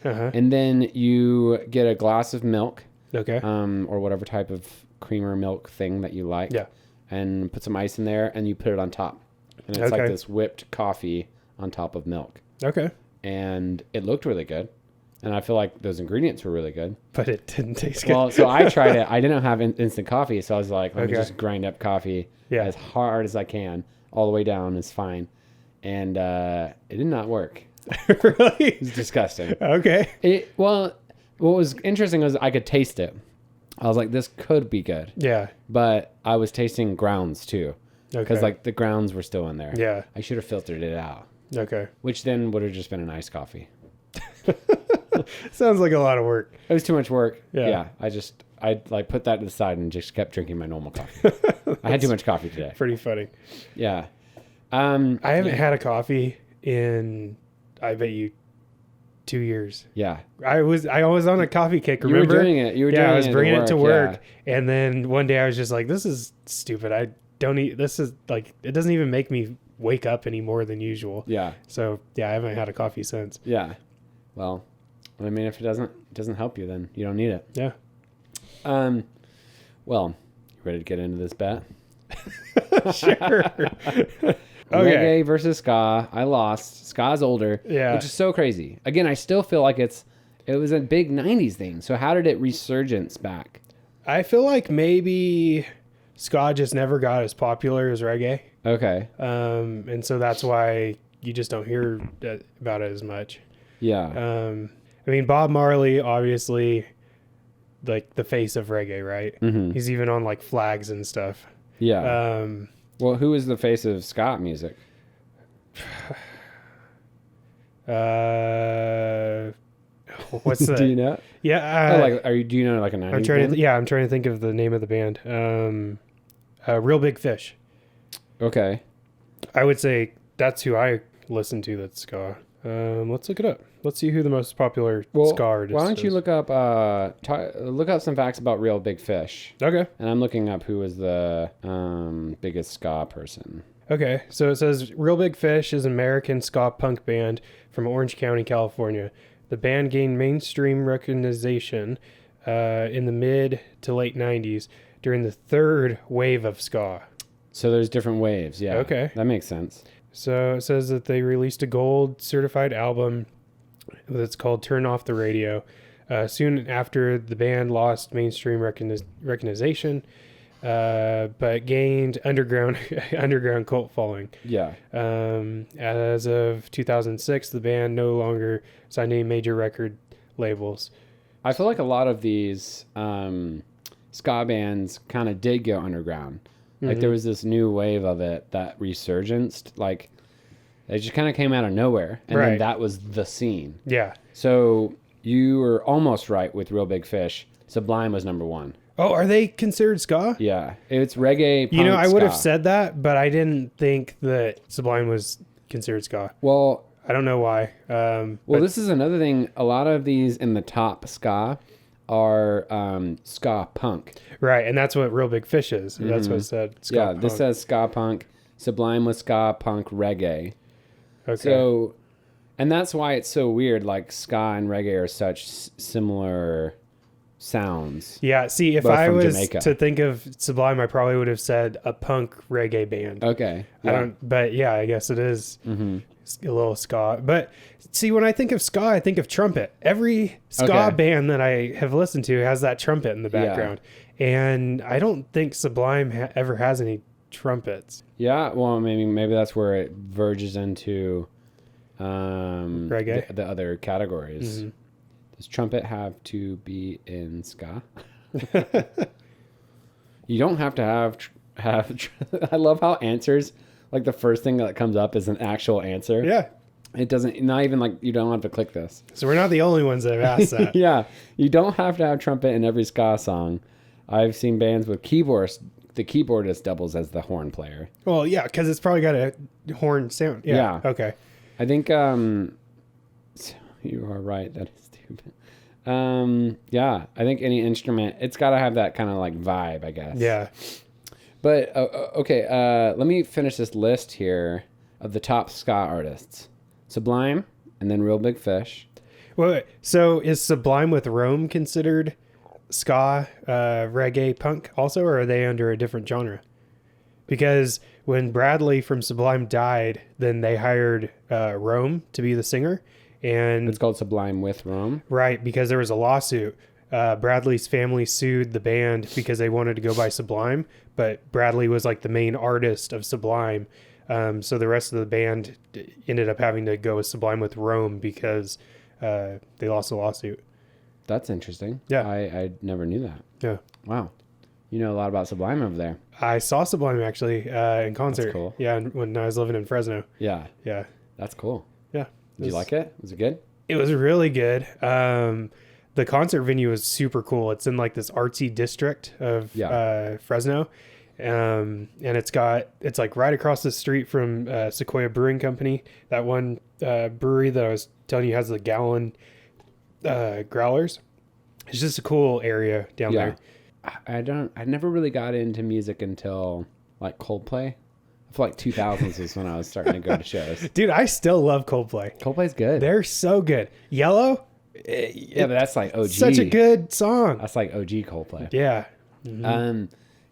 Speaker 1: and then you get a glass of milk.
Speaker 2: Okay.
Speaker 1: Or whatever type of creamer milk thing that you like. Yeah. And put some ice in there, and you put it on top. And it's like this whipped coffee on top of milk.
Speaker 2: Okay.
Speaker 1: And it looked really good. And I feel like those ingredients were really good.
Speaker 2: But it didn't taste good.
Speaker 1: Well, so I tried it. I didn't have instant coffee, so I was like, let me just grind up coffee as hard as I can. All the way down is fine. And it did not work.
Speaker 2: Really?
Speaker 1: It was disgusting.
Speaker 2: Okay.
Speaker 1: Well, what was interesting was I could taste it. I was like, this could be good.
Speaker 2: Yeah.
Speaker 1: But I was tasting grounds too. Because like the grounds were still in there.
Speaker 2: Yeah.
Speaker 1: I should have filtered it out.
Speaker 2: Okay.
Speaker 1: Which then would have just been an iced coffee.
Speaker 2: Sounds like a lot of work.
Speaker 1: It was too much work. Yeah. I like put that to the side and just kept drinking my normal coffee. I had too much coffee today.
Speaker 2: Pretty funny.
Speaker 1: Yeah.
Speaker 2: I haven't had a coffee in, I bet you, 2 years.
Speaker 1: Yeah.
Speaker 2: I was on a coffee kick. Remember?
Speaker 1: You were doing it.
Speaker 2: I was bringing it to work. And then one day I was just like, this is stupid. I don't eat. This is like, it doesn't even make me wake up any more than usual.
Speaker 1: Yeah.
Speaker 2: So I haven't had a coffee since.
Speaker 1: Yeah. Well, I mean, if it doesn't help you, then you don't need it.
Speaker 2: Yeah.
Speaker 1: Well, you ready to get into this bet?
Speaker 2: Sure.
Speaker 1: Reggae versus ska. I lost. Ska's older.
Speaker 2: Yeah.
Speaker 1: Which is so crazy. Again, I still feel like it was a big 90s thing. So how did it resurgence back?
Speaker 2: I feel like maybe ska just never got as popular as reggae.
Speaker 1: Okay.
Speaker 2: And so that's why you just don't hear about it as much.
Speaker 1: Yeah.
Speaker 2: I mean, Bob Marley, obviously, like the face of reggae, right?
Speaker 1: Mm-hmm.
Speaker 2: He's even on like flags and stuff.
Speaker 1: Yeah. Well, who is the face of ska music?
Speaker 2: What's that?
Speaker 1: Do you know?
Speaker 2: Yeah.
Speaker 1: Do you know like a 90s
Speaker 2: I'm trying
Speaker 1: band?
Speaker 2: I'm trying to think of the name of the band. Real Big Fish.
Speaker 1: Okay.
Speaker 2: I would say that's who I listen to. That's ska. Let's look it up. Let's see who the most popular ska artist is.
Speaker 1: Why don't you look up some facts about Real Big Fish?
Speaker 2: Okay.
Speaker 1: And I'm looking up who is the biggest ska person.
Speaker 2: Okay, so it says Real Big Fish is an American ska punk band from Orange County, California. The band gained mainstream recognition in the mid to late 90s during the third wave of ska.
Speaker 1: So there's different waves, yeah.
Speaker 2: Okay.
Speaker 1: That makes sense.
Speaker 2: So it says that they released a gold certified album It's called Turn Off the Radio. Soon after, the band lost mainstream recognition, but gained underground cult following.
Speaker 1: Yeah.
Speaker 2: As of 2006, the band no longer signed any major record labels.
Speaker 1: I feel like a lot of these ska bands kind of did go underground. Like there was this new wave of it that resurgenced. Like they just kind of came out of nowhere, and then that was the scene.
Speaker 2: Yeah.
Speaker 1: So you were almost right with Real Big Fish. Sublime was number one.
Speaker 2: Oh, are they considered ska?
Speaker 1: Yeah, it's reggae.
Speaker 2: You know, I would have
Speaker 1: ska.
Speaker 2: said that, but I didn't think that Sublime was considered ska.
Speaker 1: Well,
Speaker 2: I don't know why.
Speaker 1: well, this is another thing. A lot of these in the top ska are ska punk.
Speaker 2: Right, and that's what Real Big Fish is. That's what it said. Ska punk.
Speaker 1: This says ska punk. Sublime was ska punk reggae.
Speaker 2: Okay.
Speaker 1: So, and that's why it's so weird. Like ska and reggae are such similar sounds.
Speaker 2: Yeah, see, if
Speaker 1: both
Speaker 2: I
Speaker 1: from
Speaker 2: was
Speaker 1: Jamaica.
Speaker 2: to think of Sublime, I probably would have said a punk reggae band.
Speaker 1: Okay.
Speaker 2: I don't, but yeah, I guess it is a little ska. But see, when I think of ska, I think of trumpet. Every ska band that I have listened to has that trumpet in the background. And I don't think Sublime ever has any trumpets.
Speaker 1: Yeah, well, maybe that's where it verges into
Speaker 2: Reggae?
Speaker 1: the other categories. Does trumpet have to be in ska? You don't have to have. I love how answers, like the first thing that comes up is an actual answer.
Speaker 2: Yeah.
Speaker 1: It doesn't, not even like you don't have to click this.
Speaker 2: So we're not the only ones that have asked that.
Speaker 1: Yeah, you don't have to have trumpet in every ska song. I've seen bands with keyboards. The keyboardist doubles as the horn player.
Speaker 2: Well, yeah, because it's probably got a horn sound. Yeah. Okay.
Speaker 1: I think you are right. That is stupid. Yeah, I think any instrument, it's got to have that kind of like vibe, I guess.
Speaker 2: Yeah.
Speaker 1: But okay, let me finish this list here of the top ska artists. Sublime, and then Real Big Fish.
Speaker 2: Wait, so is Sublime with Rome considered ska, reggae, punk also, or are they under a different genre? Because when Bradley from Sublime died, then they hired Rome to be the singer. And
Speaker 1: It's called Sublime with Rome.
Speaker 2: right, because there was a lawsuit. Bradley's family sued the band because they wanted to go by Sublime, but Bradley was like the main artist of Sublime. So the rest of the band ended up having to go with Sublime with Rome because they lost the lawsuit.
Speaker 1: That's interesting.
Speaker 2: Yeah.
Speaker 1: I never knew that.
Speaker 2: Yeah.
Speaker 1: Wow. You know a lot about Sublime over there.
Speaker 2: I saw Sublime actually in concert.
Speaker 1: That's cool.
Speaker 2: Yeah, when I was living in Fresno.
Speaker 1: Yeah.
Speaker 2: Yeah.
Speaker 1: That's cool.
Speaker 2: Yeah.
Speaker 1: Did you like it? Was it good?
Speaker 2: It was really good. The concert venue was super cool. It's in like this artsy district of Fresno. And it's like right across the street from Sequoia Brewing Company. That one brewery that I was telling you has the gallon growlers. It's just a cool area down there.
Speaker 1: I never really got into music until like Coldplay. I feel like 2000s was when I was starting to go to shows.
Speaker 2: Dude, I still love Coldplay.
Speaker 1: Coldplay's good.
Speaker 2: They're so good. Yellow?
Speaker 1: Yeah, but that's like OG.
Speaker 2: Such a good song.
Speaker 1: That's like OG Coldplay.
Speaker 2: Yeah.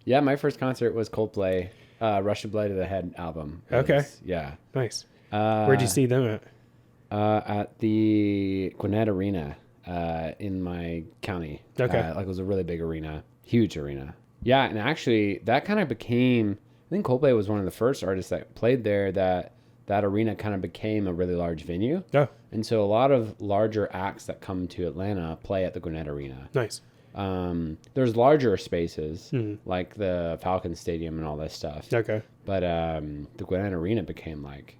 Speaker 1: Yeah, my first concert was Coldplay, Rush the Blade to the Head album.
Speaker 2: Okay.
Speaker 1: Yeah.
Speaker 2: Nice. Where'd you see them at?
Speaker 1: At the Gwinnett Arena in my county.
Speaker 2: Okay.
Speaker 1: Like it was a really big arena, huge arena. Yeah, and actually that kind of became, I think Coldplay was one of the first artists that played there that arena kind of became a really large venue.
Speaker 2: Oh.
Speaker 1: And so a lot of larger acts that come to Atlanta play at the Gwinnett Arena.
Speaker 2: Nice.
Speaker 1: There's larger spaces like the Falcon Stadium and all this stuff.
Speaker 2: Okay.
Speaker 1: But the Gwinnett Arena became like,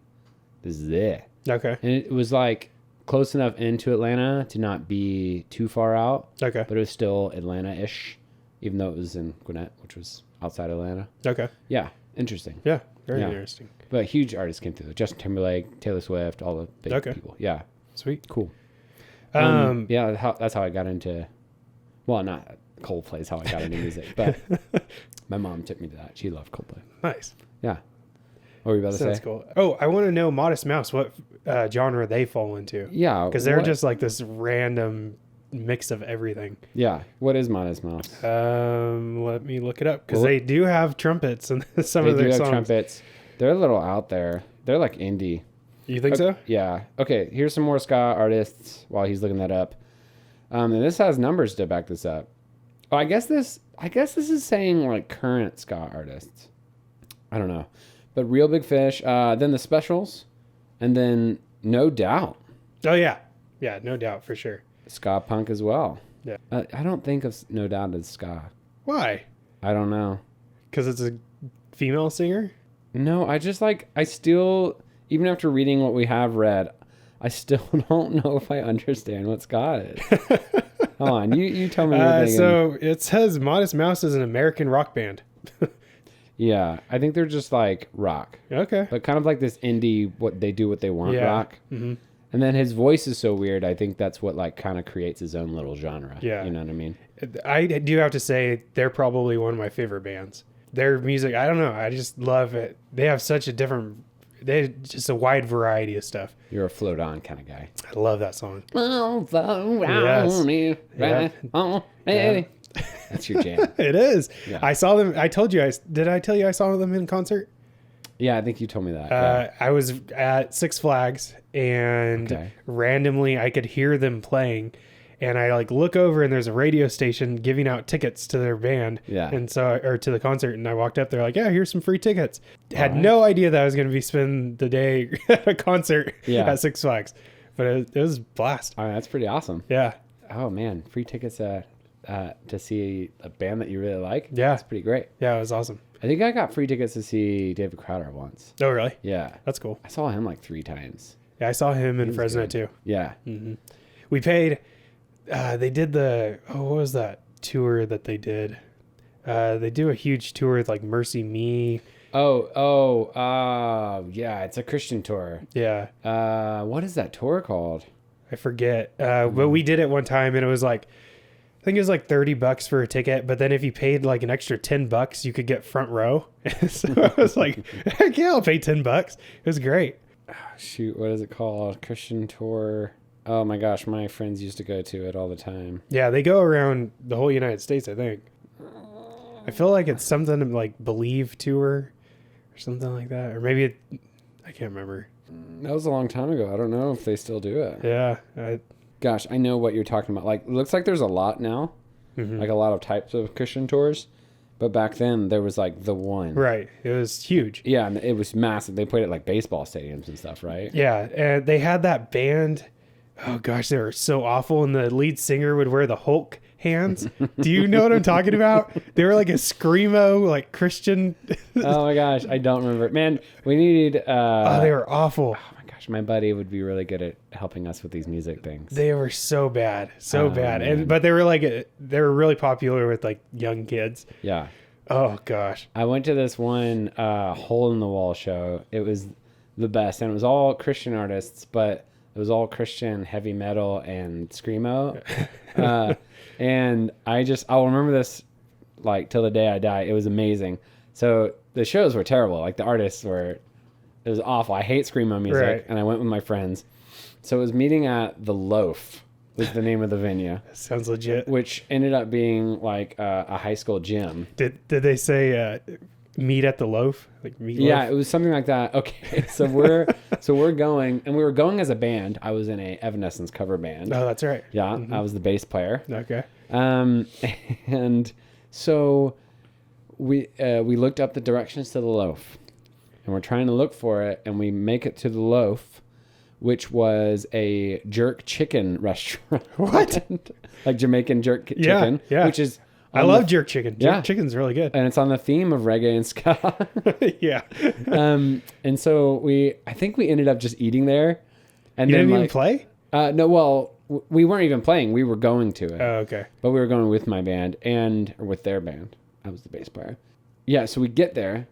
Speaker 1: this is it.
Speaker 2: Okay.
Speaker 1: And it was like close enough into Atlanta to not be too far out.
Speaker 2: Okay.
Speaker 1: But it was still Atlanta-ish, even though it was in Gwinnett, which was outside Atlanta.
Speaker 2: Okay.
Speaker 1: Yeah. Interesting.
Speaker 2: Yeah. Very interesting.
Speaker 1: But huge artists came through. Justin Timberlake, Taylor Swift, all the big people. Yeah.
Speaker 2: Sweet.
Speaker 1: Cool. Yeah, that's how I got into, well, not Coldplay is how I got into music, but my mom took me to that. She loved Coldplay.
Speaker 2: Nice.
Speaker 1: Yeah. What were you about to say?
Speaker 2: That's cool. Oh, I want to know Modest Mouse, what genre they fall into.
Speaker 1: Yeah.
Speaker 2: Because they're just like this random mix of everything.
Speaker 1: Yeah. What is Modest Mouse?
Speaker 2: Let me look it up because they do have trumpets and some of their songs.
Speaker 1: They do have trumpets. They're a little out there. They're like indie.
Speaker 2: You think so?
Speaker 1: Yeah. Okay, here's some more ska artists while he's looking that up. And this has numbers to back this up. Oh, I guess this is saying like current ska artists. I don't know. But Real Big Fish, then the Specials, and then No Doubt.
Speaker 2: Oh, yeah. Yeah, no doubt, for sure.
Speaker 1: Ska punk as well.
Speaker 2: Yeah.
Speaker 1: I don't think of No Doubt as ska.
Speaker 2: Why?
Speaker 1: I don't know.
Speaker 2: Because it's a female singer?
Speaker 1: No, I still, even after reading what we have read, I still don't know if I understand what ska is. Come on, you tell me.
Speaker 2: So it says Modest Mouse is an American rock band.
Speaker 1: Yeah, I think they're just like rock.
Speaker 2: Okay.
Speaker 1: But kind of like this indie, what they want rock.
Speaker 2: Mm-hmm.
Speaker 1: And then his voice is so weird. I think that's what like kind of creates his own little genre.
Speaker 2: Yeah.
Speaker 1: You know what I mean?
Speaker 2: I do have to say they're probably one of my favorite bands. Their music, I don't know. I just love it. They have such a just a wide variety of stuff.
Speaker 1: You're a float on kind of guy.
Speaker 2: I love that song.
Speaker 1: Yes.
Speaker 2: Yeah.
Speaker 1: That's your jam.
Speaker 2: It is.
Speaker 1: Yeah.
Speaker 2: I saw them. I told you. Did I tell you I saw them in concert?
Speaker 1: Yeah, I think you told me that.
Speaker 2: I was at Six Flags and randomly I could hear them playing, and I like look over and there's a radio station giving out tickets to their band.
Speaker 1: Yeah.
Speaker 2: And so, or to the concert, and I walked up there like, yeah, here's some free tickets. Had no idea that I was going to be spending the day at a concert at Six Flags, but it was a blast.
Speaker 1: All right, that's pretty awesome.
Speaker 2: Yeah.
Speaker 1: Oh man, free tickets to see a band that you really like.
Speaker 2: Yeah.
Speaker 1: That's pretty great.
Speaker 2: Yeah, it was awesome.
Speaker 1: I think I got free tickets to see David Crowder once.
Speaker 2: Oh, really?
Speaker 1: Yeah.
Speaker 2: That's cool.
Speaker 1: I saw him like 3 times.
Speaker 2: Yeah, I saw him in Fresno
Speaker 1: good.
Speaker 2: too.
Speaker 1: Yeah.
Speaker 2: Mm-hmm. We paid. They did what was that tour that they did? They do a huge tour with like Mercy Me.
Speaker 1: Yeah, it's a Christian tour.
Speaker 2: Yeah.
Speaker 1: What is that tour called?
Speaker 2: I forget. But we did it one time, and it was like, I think it was like $30 for a ticket. But then if you paid like an extra $10, you could get front row. So I was like, heck yeah, I'll pay $10. It was great.
Speaker 1: Oh, shoot, what is it called? Christian tour. Oh my gosh, my friends used to go to it all the time.
Speaker 2: Yeah, they go around the whole United States, I think. I feel like it's something like Believe Tour or something like that. Or maybe I can't remember.
Speaker 1: That was a long time ago. I don't know if they still do it.
Speaker 2: Yeah.
Speaker 1: Gosh, I know what you're talking about. Like, it looks like there's a lot now.
Speaker 2: Mm-hmm.
Speaker 1: Like a lot of types of Christian tours. But back then, there was like the one.
Speaker 2: Right. It was huge.
Speaker 1: Yeah, and it was massive. They played at like baseball stadiums and stuff, right?
Speaker 2: Yeah, and they had that band. Oh gosh, they were so awful. And the lead singer would wear the Hulk hands. Do you know what I'm talking about? They were like a screamo, like Christian.
Speaker 1: Oh my gosh, I don't remember. Man, we need.
Speaker 2: They were awful.
Speaker 1: Oh my gosh, my buddy would be really good at helping us with these music things.
Speaker 2: They were so bad, bad.
Speaker 1: Man.
Speaker 2: But they were really popular with like young kids.
Speaker 1: Yeah.
Speaker 2: Oh gosh.
Speaker 1: I went to this one hole in the wall show. It was the best, and it was all Christian artists, but it was all Christian heavy metal and screamo. And I'll remember this like till the day I die. It was amazing. So the shows were terrible. Like the artists it was awful. I hate screamo music.
Speaker 2: Right.
Speaker 1: And I went with my friends. So it was meeting at The Loaf was the name of the venue.
Speaker 2: Sounds legit.
Speaker 1: Which ended up being like a high school gym.
Speaker 2: Did they say meet at the loaf? Like meat
Speaker 1: Yeah,
Speaker 2: loaf?
Speaker 1: it was something like that. Okay, so we're going, and we were going as a band. I was in a Evanescence cover band.
Speaker 2: Oh, that's right.
Speaker 1: Yeah,
Speaker 2: Mm-hmm.
Speaker 1: I was the bass player.
Speaker 2: Okay.
Speaker 1: And so we looked up the directions to the loaf, and we're trying to look for it, and we make it to the loaf, which was a jerk chicken restaurant.
Speaker 2: What?
Speaker 1: Like Jamaican jerk chicken.
Speaker 2: Yeah.
Speaker 1: Which is
Speaker 2: I love jerk chicken.
Speaker 1: Yeah.
Speaker 2: Jerk chicken's really good.
Speaker 1: and it's on the theme of reggae and ska.
Speaker 2: Yeah.
Speaker 1: And so I think we ended up just eating there. And
Speaker 2: You
Speaker 1: then
Speaker 2: didn't even play?
Speaker 1: No, well, we weren't even playing. We were going to it.
Speaker 2: Oh, okay.
Speaker 1: But we were going with my band or with their band. I was the bass player. Yeah, so we get there,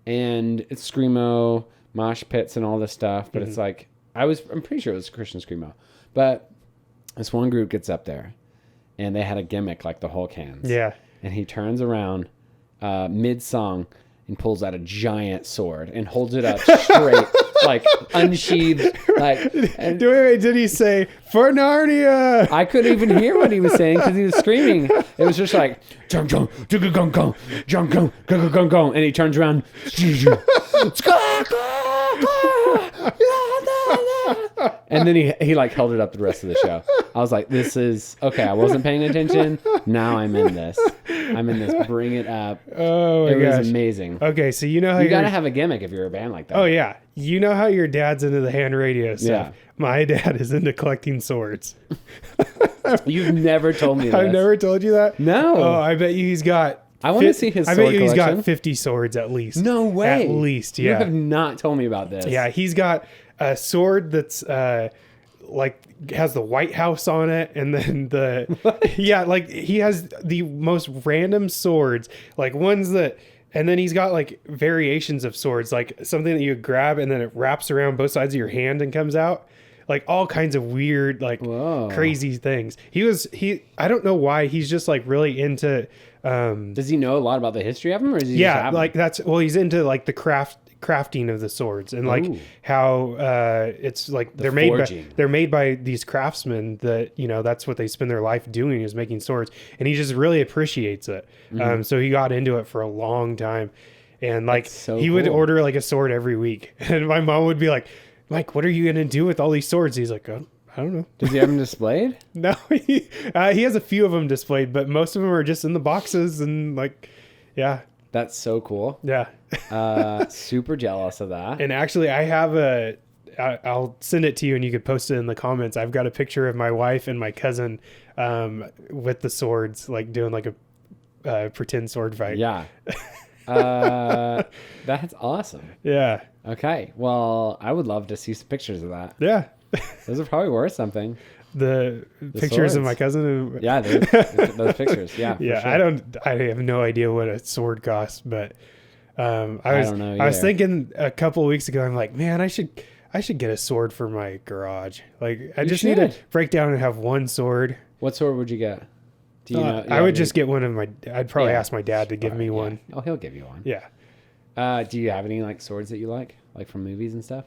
Speaker 1: and it's screamo, mosh pits, and all this stuff. But it's like I'm pretty sure it was Christian screamo. But this one group gets up there, and they had a gimmick like the Hulk hands.
Speaker 2: Yeah.
Speaker 1: And he turns around mid song and pulls out a giant sword and holds it up straight, like unsheathed. Like,
Speaker 2: Wait, did he say for Narnia?
Speaker 1: I couldn't even hear what he was saying because he was screaming. It was just like jump, jump, jump, jump, jump, jump, jump, jump, jump, jump, and he turns around. And then he like held it up the rest of the show. I was like, this is okay. I wasn't paying attention. Now I'm in this. Bring it up.
Speaker 2: Oh my gosh.
Speaker 1: It was amazing.
Speaker 2: Okay, so you know how
Speaker 1: you got to have a gimmick if you're a band like that.
Speaker 2: Oh yeah. You know how your dad's into the hand radio stuff.
Speaker 1: Yeah.
Speaker 2: My dad is into collecting swords.
Speaker 1: You've never told me this.
Speaker 2: I've never told you that?
Speaker 1: No.
Speaker 2: Oh, I bet you he's got...
Speaker 1: I want to see his sword collection.
Speaker 2: He's got 50 swords at least.
Speaker 1: No way.
Speaker 2: At least, yeah.
Speaker 1: You have not told me about this.
Speaker 2: Yeah, he's got a sword that's like has the White House on it, and then yeah, like he has the most random swords, like ones that, and then he's got like variations of swords, like something that you grab and then it wraps around both sides of your hand and comes out. Like all kinds of weird, like
Speaker 1: Whoa.
Speaker 2: crazy things. I don't know why he's just like really into.
Speaker 1: Does he know a lot about the history of them, or is he?
Speaker 2: Yeah,
Speaker 1: just have
Speaker 2: like
Speaker 1: them?
Speaker 2: he's into like the crafting of the swords and like
Speaker 1: Ooh.
Speaker 2: how it's like they're made by these craftsmen that that's what they spend their life doing is making swords, and he just really appreciates it. So he got into it for a long time, and like he would order like a sword every week, and my mom would be like, Mike, what are you gonna do with all these swords? He's like, oh, I don't know.
Speaker 1: Does he have them displayed?
Speaker 2: No, he has a few of them displayed, but most of them are just in the boxes and like, yeah.
Speaker 1: That's so cool.
Speaker 2: Yeah.
Speaker 1: Super jealous of that.
Speaker 2: And actually, I have I'll send it to you and you could post it in the comments. I've got a picture of my wife and my cousin with the swords, like doing like a pretend sword fight.
Speaker 1: Yeah. That's awesome.
Speaker 2: Yeah.
Speaker 1: Okay. Well, I would love to see some pictures of that.
Speaker 2: Yeah.
Speaker 1: Those are probably worth something.
Speaker 2: The pictures
Speaker 1: swords.
Speaker 2: of my cousin.
Speaker 1: Yeah, those pictures. Yeah.
Speaker 2: Yeah.
Speaker 1: Sure.
Speaker 2: I have no idea what a sword costs, but I
Speaker 1: don't know
Speaker 2: I was
Speaker 1: either.
Speaker 2: thinking a couple of weeks ago, I'm like, man, I should get a sword for my garage. Like I just need to break down and have one sword.
Speaker 1: What sword would you get? Do you know?
Speaker 2: I would just get one of I'd probably ask my dad to give me one.
Speaker 1: Oh, he'll give you one.
Speaker 2: Yeah.
Speaker 1: Do you have any like swords that you like from movies and stuff?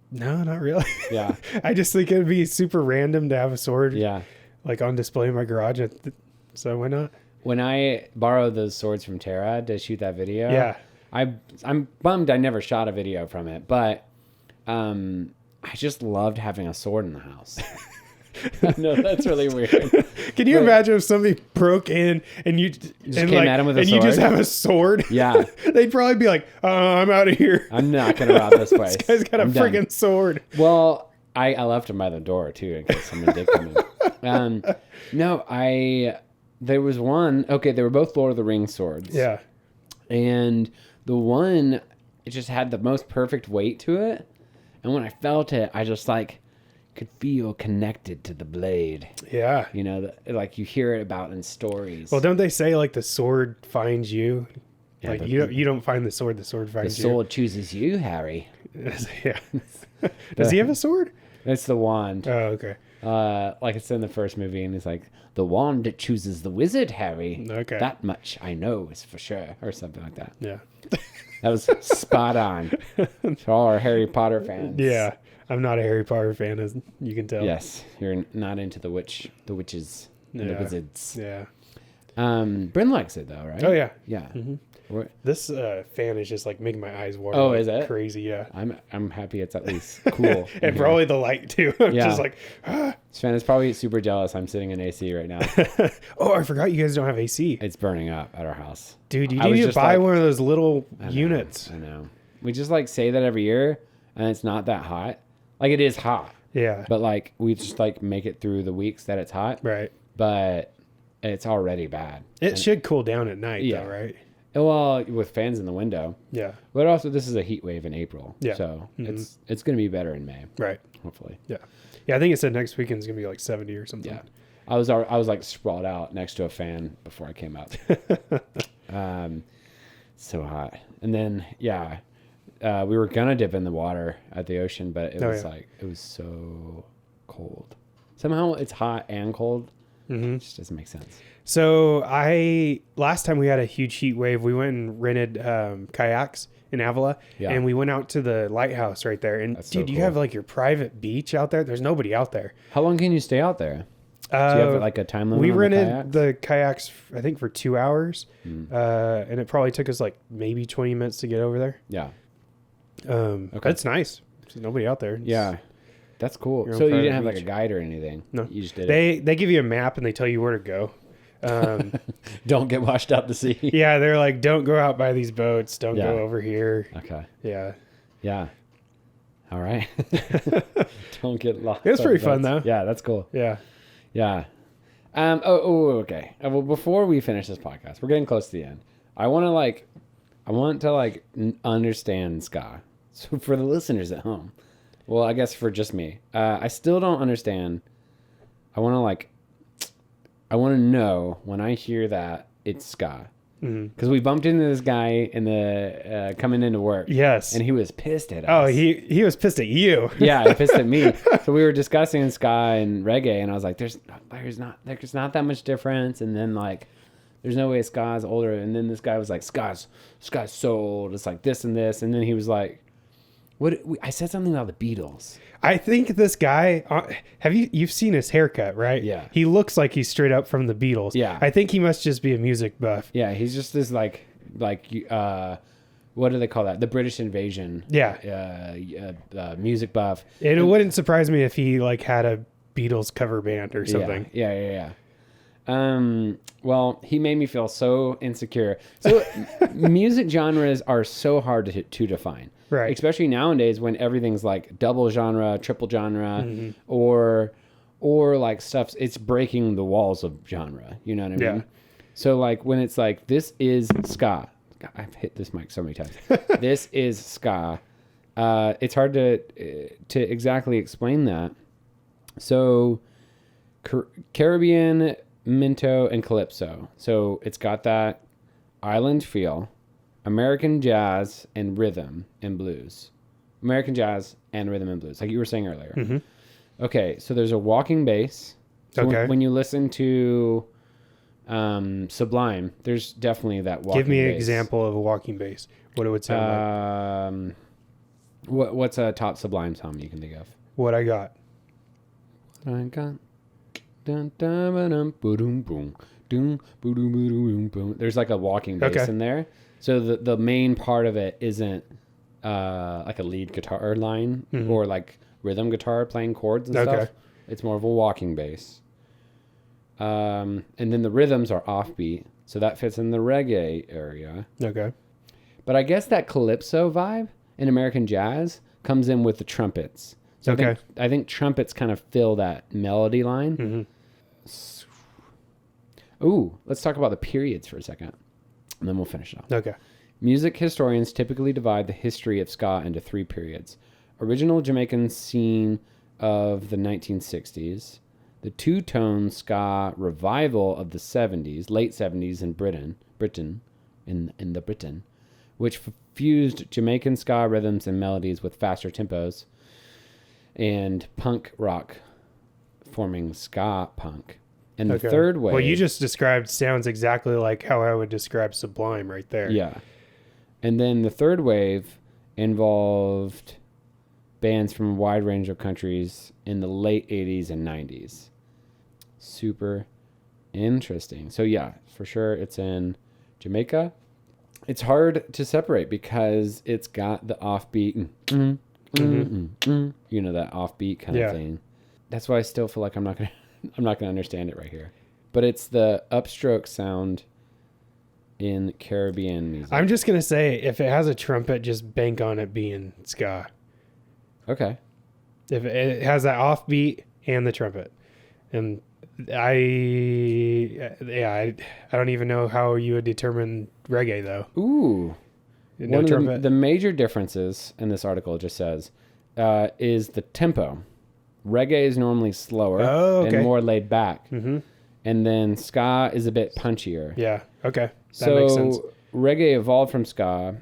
Speaker 2: No, not really.
Speaker 1: Yeah.
Speaker 2: I just think it'd be super random to have a sword.
Speaker 1: Yeah.
Speaker 2: Like on display in my garage. So why not?
Speaker 1: When I borrowed those swords from Tara to shoot that video,
Speaker 2: Yeah.
Speaker 1: I'm bummed I never shot a video from it, but I just loved having a sword in the house. No, that's really weird.
Speaker 2: Can you imagine if somebody broke in and you
Speaker 1: came at him with a
Speaker 2: and
Speaker 1: sword?
Speaker 2: you just have a sword?
Speaker 1: Yeah.
Speaker 2: They'd probably be like, I'm out of here.
Speaker 1: I'm not going to rob this place.
Speaker 2: This guy's got a freaking sword.
Speaker 1: Well, I left him by the door, too, in case someone did come in. There was one, okay, they were both Lord of the Rings swords.
Speaker 2: Yeah.
Speaker 1: And the one, it just had the most perfect weight to it. And when I felt it, I just like could feel connected to the blade.
Speaker 2: Yeah.
Speaker 1: You know, like you hear it about in stories.
Speaker 2: Well, don't they say like the sword finds you?
Speaker 1: Yeah,
Speaker 2: like you don't find the sword finds
Speaker 1: the sword chooses you, Harry.
Speaker 2: Yeah. Does he have a sword?
Speaker 1: It's the wand.
Speaker 2: Oh, okay.
Speaker 1: Like it's in the first movie, and he's like, the wand that chooses the wizard, Harry.
Speaker 2: Okay.
Speaker 1: That much I know is for sure, or something like that.
Speaker 2: Yeah.
Speaker 1: That was spot on for all our Harry Potter fans.
Speaker 2: Yeah. I'm not a Harry Potter fan, as you can tell.
Speaker 1: Yes, you're not into the witches, and the wizards.
Speaker 2: Yeah.
Speaker 1: Bryn likes it though, right?
Speaker 2: Oh yeah.
Speaker 1: Yeah.
Speaker 2: Mm-hmm. This fan is just like making my eyes water.
Speaker 1: Oh,
Speaker 2: like
Speaker 1: is it?
Speaker 2: crazy? Yeah.
Speaker 1: I'm happy it's at least cool.
Speaker 2: And probably the light too. I'm
Speaker 1: Yeah.
Speaker 2: just like,
Speaker 1: Sven is probably super jealous. I'm sitting in AC right now.
Speaker 2: oh, I forgot you guys don't have AC.
Speaker 1: It's burning up at our house.
Speaker 2: Dude, you need to buy one of those little units.
Speaker 1: I know. We just like say that every year, and it's not that hot. Like it is hot.
Speaker 2: Yeah.
Speaker 1: But like we just like make it through the weeks that it's hot.
Speaker 2: Right.
Speaker 1: But it's already bad.
Speaker 2: It should cool down at night though, right?
Speaker 1: Well, with fans in the window.
Speaker 2: Yeah.
Speaker 1: But also this is a heat wave in April.
Speaker 2: Yeah.
Speaker 1: So it's going to be better in May.
Speaker 2: Right.
Speaker 1: Hopefully.
Speaker 2: Yeah. Yeah, I think it said next weekend's going to be like 70 or something.
Speaker 1: Yeah. I was like sprawled out next to a fan before I came out. So hot. And then we were gonna dip in the water at the ocean, but it was so cold. Somehow it's hot and cold.
Speaker 2: Mm-hmm.
Speaker 1: It just doesn't make sense.
Speaker 2: So last time we had a huge heat wave, we went and rented kayaks in Avila, and we went out to the lighthouse right there. And
Speaker 1: That's
Speaker 2: dude,
Speaker 1: so
Speaker 2: you
Speaker 1: cool.
Speaker 2: have like your private beach out there. There's nobody out there.
Speaker 1: How long can you stay out there? Do you have like a time limit?
Speaker 2: We
Speaker 1: on
Speaker 2: rented the kayaks, I think, for 2 hours, and it probably took us like maybe 20 minutes to get over there.
Speaker 1: Yeah.
Speaker 2: Okay. That's nice. There's nobody out there. It's,
Speaker 1: Yeah. That's cool.
Speaker 2: Your own
Speaker 1: So you
Speaker 2: private
Speaker 1: didn't have like
Speaker 2: beach.
Speaker 1: a guide or anything?
Speaker 2: No.
Speaker 1: You just did it.
Speaker 2: They give you a map and they tell you where to go.
Speaker 1: Don't get washed out to sea.
Speaker 2: Yeah, they're like, don't go out by these boats. Don't
Speaker 1: Yeah.
Speaker 2: go over here.
Speaker 1: Okay.
Speaker 2: Yeah.
Speaker 1: Yeah. All right. Don't get lost.
Speaker 2: It was pretty fun,
Speaker 1: That's-
Speaker 2: though.
Speaker 1: Yeah, that's cool.
Speaker 2: Yeah.
Speaker 1: Yeah. Okay. Well, before we finish this podcast, we're getting close to the end. I want to understand ska. So for the listeners at home, well, I guess for just me, I still don't understand. I want to know when I hear that it's ska. Because we bumped into this guy in the coming into work.
Speaker 2: Yes.
Speaker 1: And he was pissed at us.
Speaker 2: Oh, he was pissed at you.
Speaker 1: Yeah, he pissed at me. So we were discussing ska and reggae, and I was like, "There's not that much difference." And then like, there's no way ska's older. And then this guy was like, "Ska's so old. It's like this and this." And then he was like, "What?" I said something about the Beatles.
Speaker 2: I think this guy, you've seen his haircut, right?
Speaker 1: Yeah.
Speaker 2: He looks like he's straight up from the Beatles.
Speaker 1: Yeah.
Speaker 2: I think he must just be a music buff.
Speaker 1: Yeah, he's just this like what do they call that? The British Invasion.
Speaker 2: Yeah.
Speaker 1: Music buff.
Speaker 2: It wouldn't surprise me if he like had a Beatles cover band or something.
Speaker 1: Yeah. Well, he made me feel so insecure. So music genres are so hard to define.
Speaker 2: Right.
Speaker 1: Especially nowadays when everything's like double genre, triple genre, or like stuff, it's breaking the walls of genre. You know what I mean?
Speaker 2: Yeah.
Speaker 1: So like when it's like, this is ska. God, I've hit this mic so many times. This is ska. It's hard to exactly explain that. So Caribbean, Minto, and Calypso. So it's got that island feel. American jazz and rhythm and blues. American jazz and rhythm and blues, like you were saying earlier. Okay, so there's a walking bass. So
Speaker 2: Okay.
Speaker 1: when you listen to Sublime, there's definitely that walking bass.
Speaker 2: Give me an example of a walking bass. What it would sound like.
Speaker 1: What's a top Sublime song you can think of?
Speaker 2: What I got.
Speaker 1: I got. Dun, dun, ba, dum, ba-dum, boom, dum, ba-dum, ba-dum, boom. There's like a walking bass
Speaker 2: Okay.
Speaker 1: in there. So the main part of it isn't like a lead guitar line or like rhythm guitar playing chords and stuff. It's more of a walking bass. And then the rhythms are offbeat. So that fits in the reggae area.
Speaker 2: Okay.
Speaker 1: But I guess that calypso vibe in American jazz comes in with the trumpets. So
Speaker 2: Okay.
Speaker 1: I think trumpets kind of fill that melody line. Ooh, let's talk about the periods for a second, and then we'll finish it off.
Speaker 2: Okay.
Speaker 1: Music historians typically divide the history of ska into three periods. Original Jamaican scene of the 1960s, the two-tone ska revival of the 70s, late 70s in Britain, which fused Jamaican ska rhythms and melodies with faster tempos, and punk rock, forming ska punk. And the third wave...
Speaker 2: Well, you just described sounds exactly like how I would describe Sublime right there.
Speaker 1: Yeah. And then the third wave involved bands from a wide range of countries in the late 80s and 90s. Super interesting. So yeah, for sure it's in Jamaica. It's hard to separate because it's got the offbeat, you know, that offbeat kind of thing. That's why I still feel like I'm not gonna understand it right here. But it's the upstroke sound in Caribbean music.
Speaker 2: I'm just going to say, if it has a trumpet, just bank on it being ska.
Speaker 1: Okay.
Speaker 2: If it has that offbeat and the trumpet. And I don't even know how you would determine reggae, though.
Speaker 1: Ooh.
Speaker 2: No
Speaker 1: One of
Speaker 2: trumpet.
Speaker 1: the major differences in this article, it just says, is the tempo. Reggae is normally slower and more laid back.
Speaker 2: Mm-hmm.
Speaker 1: And then ska is a bit punchier.
Speaker 2: Yeah. Okay. That
Speaker 1: So
Speaker 2: makes sense.
Speaker 1: reggae evolved from ska.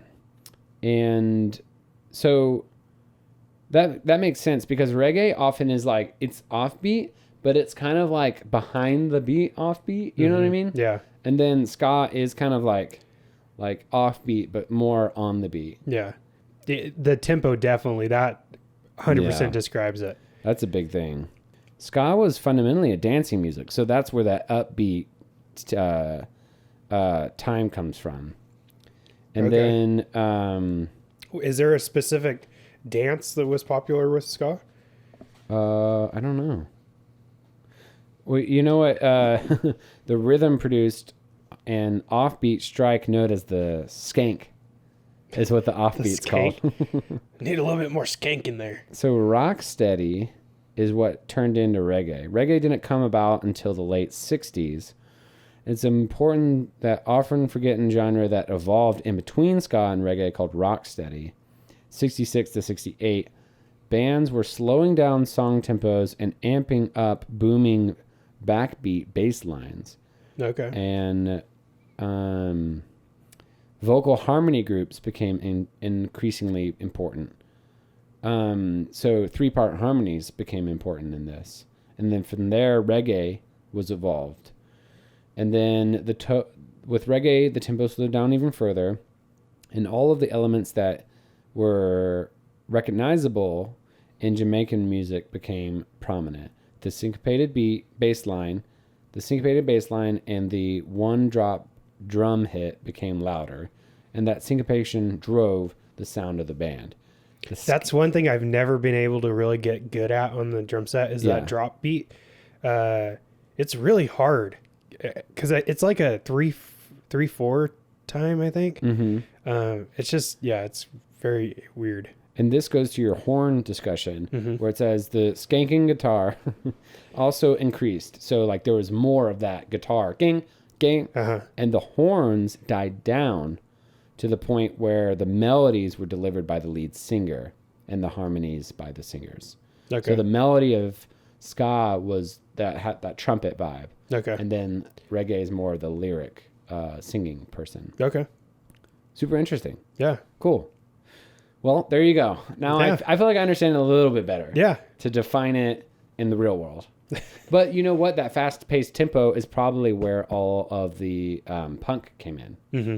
Speaker 1: And so that makes sense because reggae often is like, it's offbeat, but it's kind of like behind the beat offbeat. You know what I mean?
Speaker 2: Yeah.
Speaker 1: And then ska is kind of like offbeat, but more on the beat.
Speaker 2: Yeah. The tempo definitely, that 100% describes it.
Speaker 1: That's a big thing. Ska was fundamentally a dancing music, so that's where that upbeat time comes from. And then
Speaker 2: Is there a specific dance that was popular with ska?
Speaker 1: I don't know. Well, you know what? The rhythm produced an offbeat strike known as the skank is what the offbeat's called.
Speaker 2: Need a little bit more skank in there.
Speaker 1: So rocksteady is what turned into reggae. Reggae didn't come about until the late 60s. It's important that often forgotten genre that evolved in between ska and reggae called rocksteady. 66 to 68, bands were slowing down song tempos and amping up booming backbeat bass lines.
Speaker 2: Okay.
Speaker 1: And vocal harmony groups became increasingly important. So 3-part harmonies became important in this. And then from there, reggae was evolved. And then with reggae, the tempo slowed down even further. And all of the elements that were recognizable in Jamaican music became prominent. The syncopated bass line and the one-drop drum hit became louder. And that syncopation drove the sound of the band.
Speaker 2: That's one thing I've never been able to really get good at on the drum set is that drop beat. It's really hard because it's like a 3/4 time, I think.
Speaker 1: Mm-hmm.
Speaker 2: It's just, it's very weird.
Speaker 1: And this goes to your horn discussion where it says the skanking guitar also increased. So like there was more of that guitar, ging, ging, and the horns died down to the point where the melodies were delivered by the lead singer and the harmonies by the singers.
Speaker 2: Okay.
Speaker 1: So the melody of ska was that trumpet vibe.
Speaker 2: Okay.
Speaker 1: And then reggae is more of the lyric singing person.
Speaker 2: Okay.
Speaker 1: Super interesting.
Speaker 2: Yeah.
Speaker 1: Cool. Well, there you go. Now I feel like I understand it a little bit better.
Speaker 2: Yeah.
Speaker 1: To define it in the real world. But you know what? That fast-paced tempo is probably where all of the punk came in,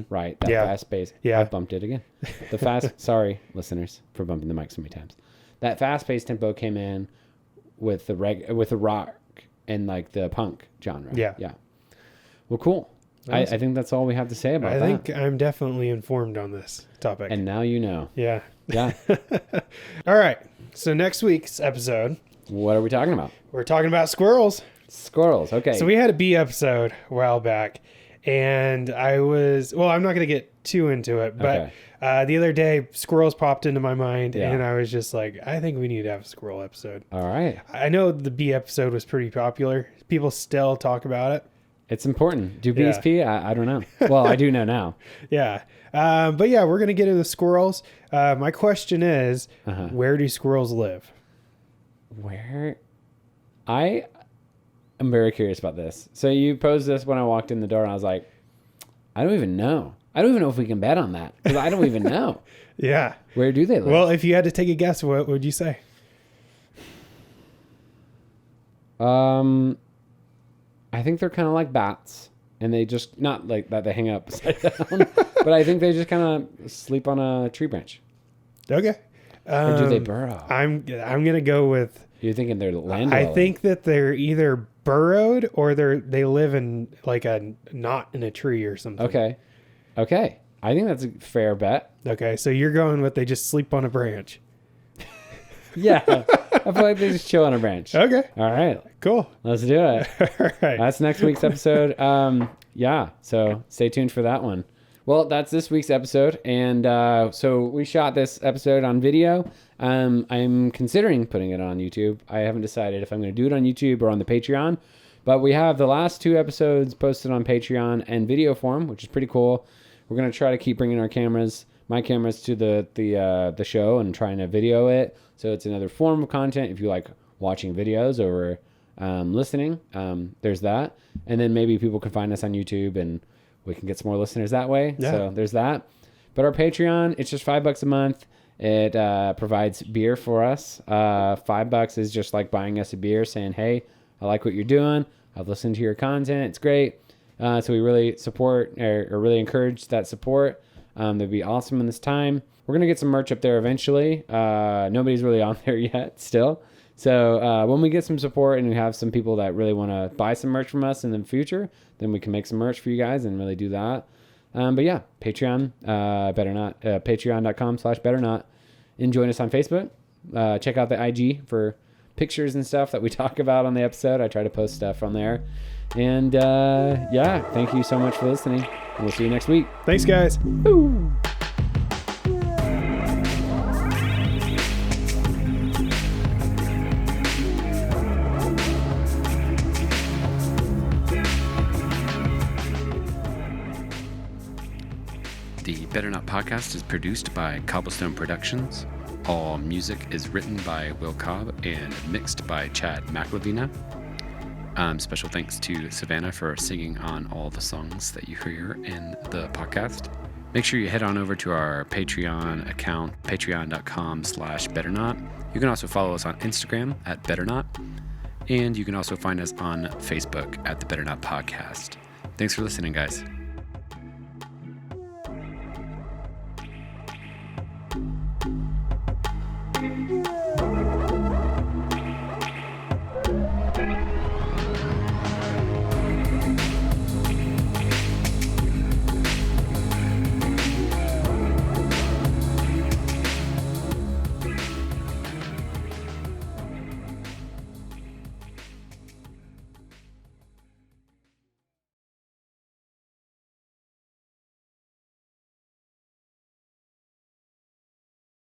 Speaker 1: right? That fast-paced.
Speaker 2: Yeah.
Speaker 1: I bumped it again. The fast. Sorry, listeners, for bumping the mic so many times. That fast-paced tempo came in with the rock and like the punk genre.
Speaker 2: Yeah.
Speaker 1: Yeah. Well, cool. Nice. I think that's all we have to say about that.
Speaker 2: I think I'm definitely informed on this topic.
Speaker 1: And now you know.
Speaker 2: Yeah.
Speaker 1: Yeah.
Speaker 2: All right. So next week's episode.
Speaker 1: What are we talking about?
Speaker 2: We're talking about squirrels.
Speaker 1: Squirrels. Okay.
Speaker 2: So we had a bee episode a while back, and I'm not going to get too into it, but the other day squirrels popped into my mind, and I was just like, I think we need to have a squirrel episode.
Speaker 1: All right.
Speaker 2: I know the bee episode was pretty popular. People still talk about it.
Speaker 1: It's important. Do bees pee? I don't know. Well, I do know now.
Speaker 2: Yeah. But yeah, we're going to get into squirrels. My question is, where do squirrels live?
Speaker 1: I am very curious about this. So you posed this when I walked in the door, and I was like, I don't even know. I don't even know if we can bet on that because I don't even know.
Speaker 2: Yeah.
Speaker 1: Where do they live?
Speaker 2: Well, if you had to take a guess, what would you say?
Speaker 1: I think they're kind of like bats, and they just not like that they hang out upside down, but I think they just kind of sleep on a tree branch.
Speaker 2: Okay.
Speaker 1: Or do they burrow?
Speaker 2: I'm gonna go with.
Speaker 1: You're thinking they're land dwelling.
Speaker 2: I think that they're either burrowed or they live in like a knot in a tree or something.
Speaker 1: Okay. I think that's a fair bet.
Speaker 2: Okay, so you're going with they just sleep on a branch.
Speaker 1: Yeah. I feel like they just chill on a branch.
Speaker 2: Okay.
Speaker 1: All right.
Speaker 2: Cool.
Speaker 1: Let's do it.
Speaker 2: All right.
Speaker 1: That's next week's episode. So stay tuned for that one. Well, that's this week's episode. And so we shot this episode on video. I'm considering putting it on YouTube. I haven't decided if I'm going to do it on YouTube or on the Patreon. But we have the last 2 episodes posted on Patreon and video form, which is pretty cool. We're going to try to keep bringing my cameras to the show and trying to video it. So it's another form of content if you like watching videos over listening. There's that. And then maybe people can find us on YouTube and we can get some more listeners that way. Yeah. So there's that. But our Patreon, it's just $5 a month. It provides beer for us. $5 is just like buying us a beer saying, hey, I like what you're doing. I've listened to your content. It's great. So we really support or really encourage that support. That'd be awesome in this time. We're going to get some merch up there eventually. Nobody's really on there yet still. So when we get some support and we have some people that really want to buy some merch from us in the future, then we can make some merch for you guys and really do that. But yeah, Patreon, better not, patreon.com/betternot. and join us on Facebook. Check out the IG for pictures and stuff that we talk about on the episode. I try to post stuff on there. And thank you so much for listening. We'll see you next week.
Speaker 2: Thanks, guys.
Speaker 1: Woo! The Better Not Podcast is produced by Cobblestone Productions. All music is written by Will Cobb and mixed by Chad Mcilvenna. Special thanks to Savannah for singing on all the songs that you hear in the podcast. Make sure you head on over to our Patreon account, patreon.com/betternot. You can also follow us on Instagram at betternot. And you can also find us on Facebook at the Better Not Podcast. Thanks for listening, guys.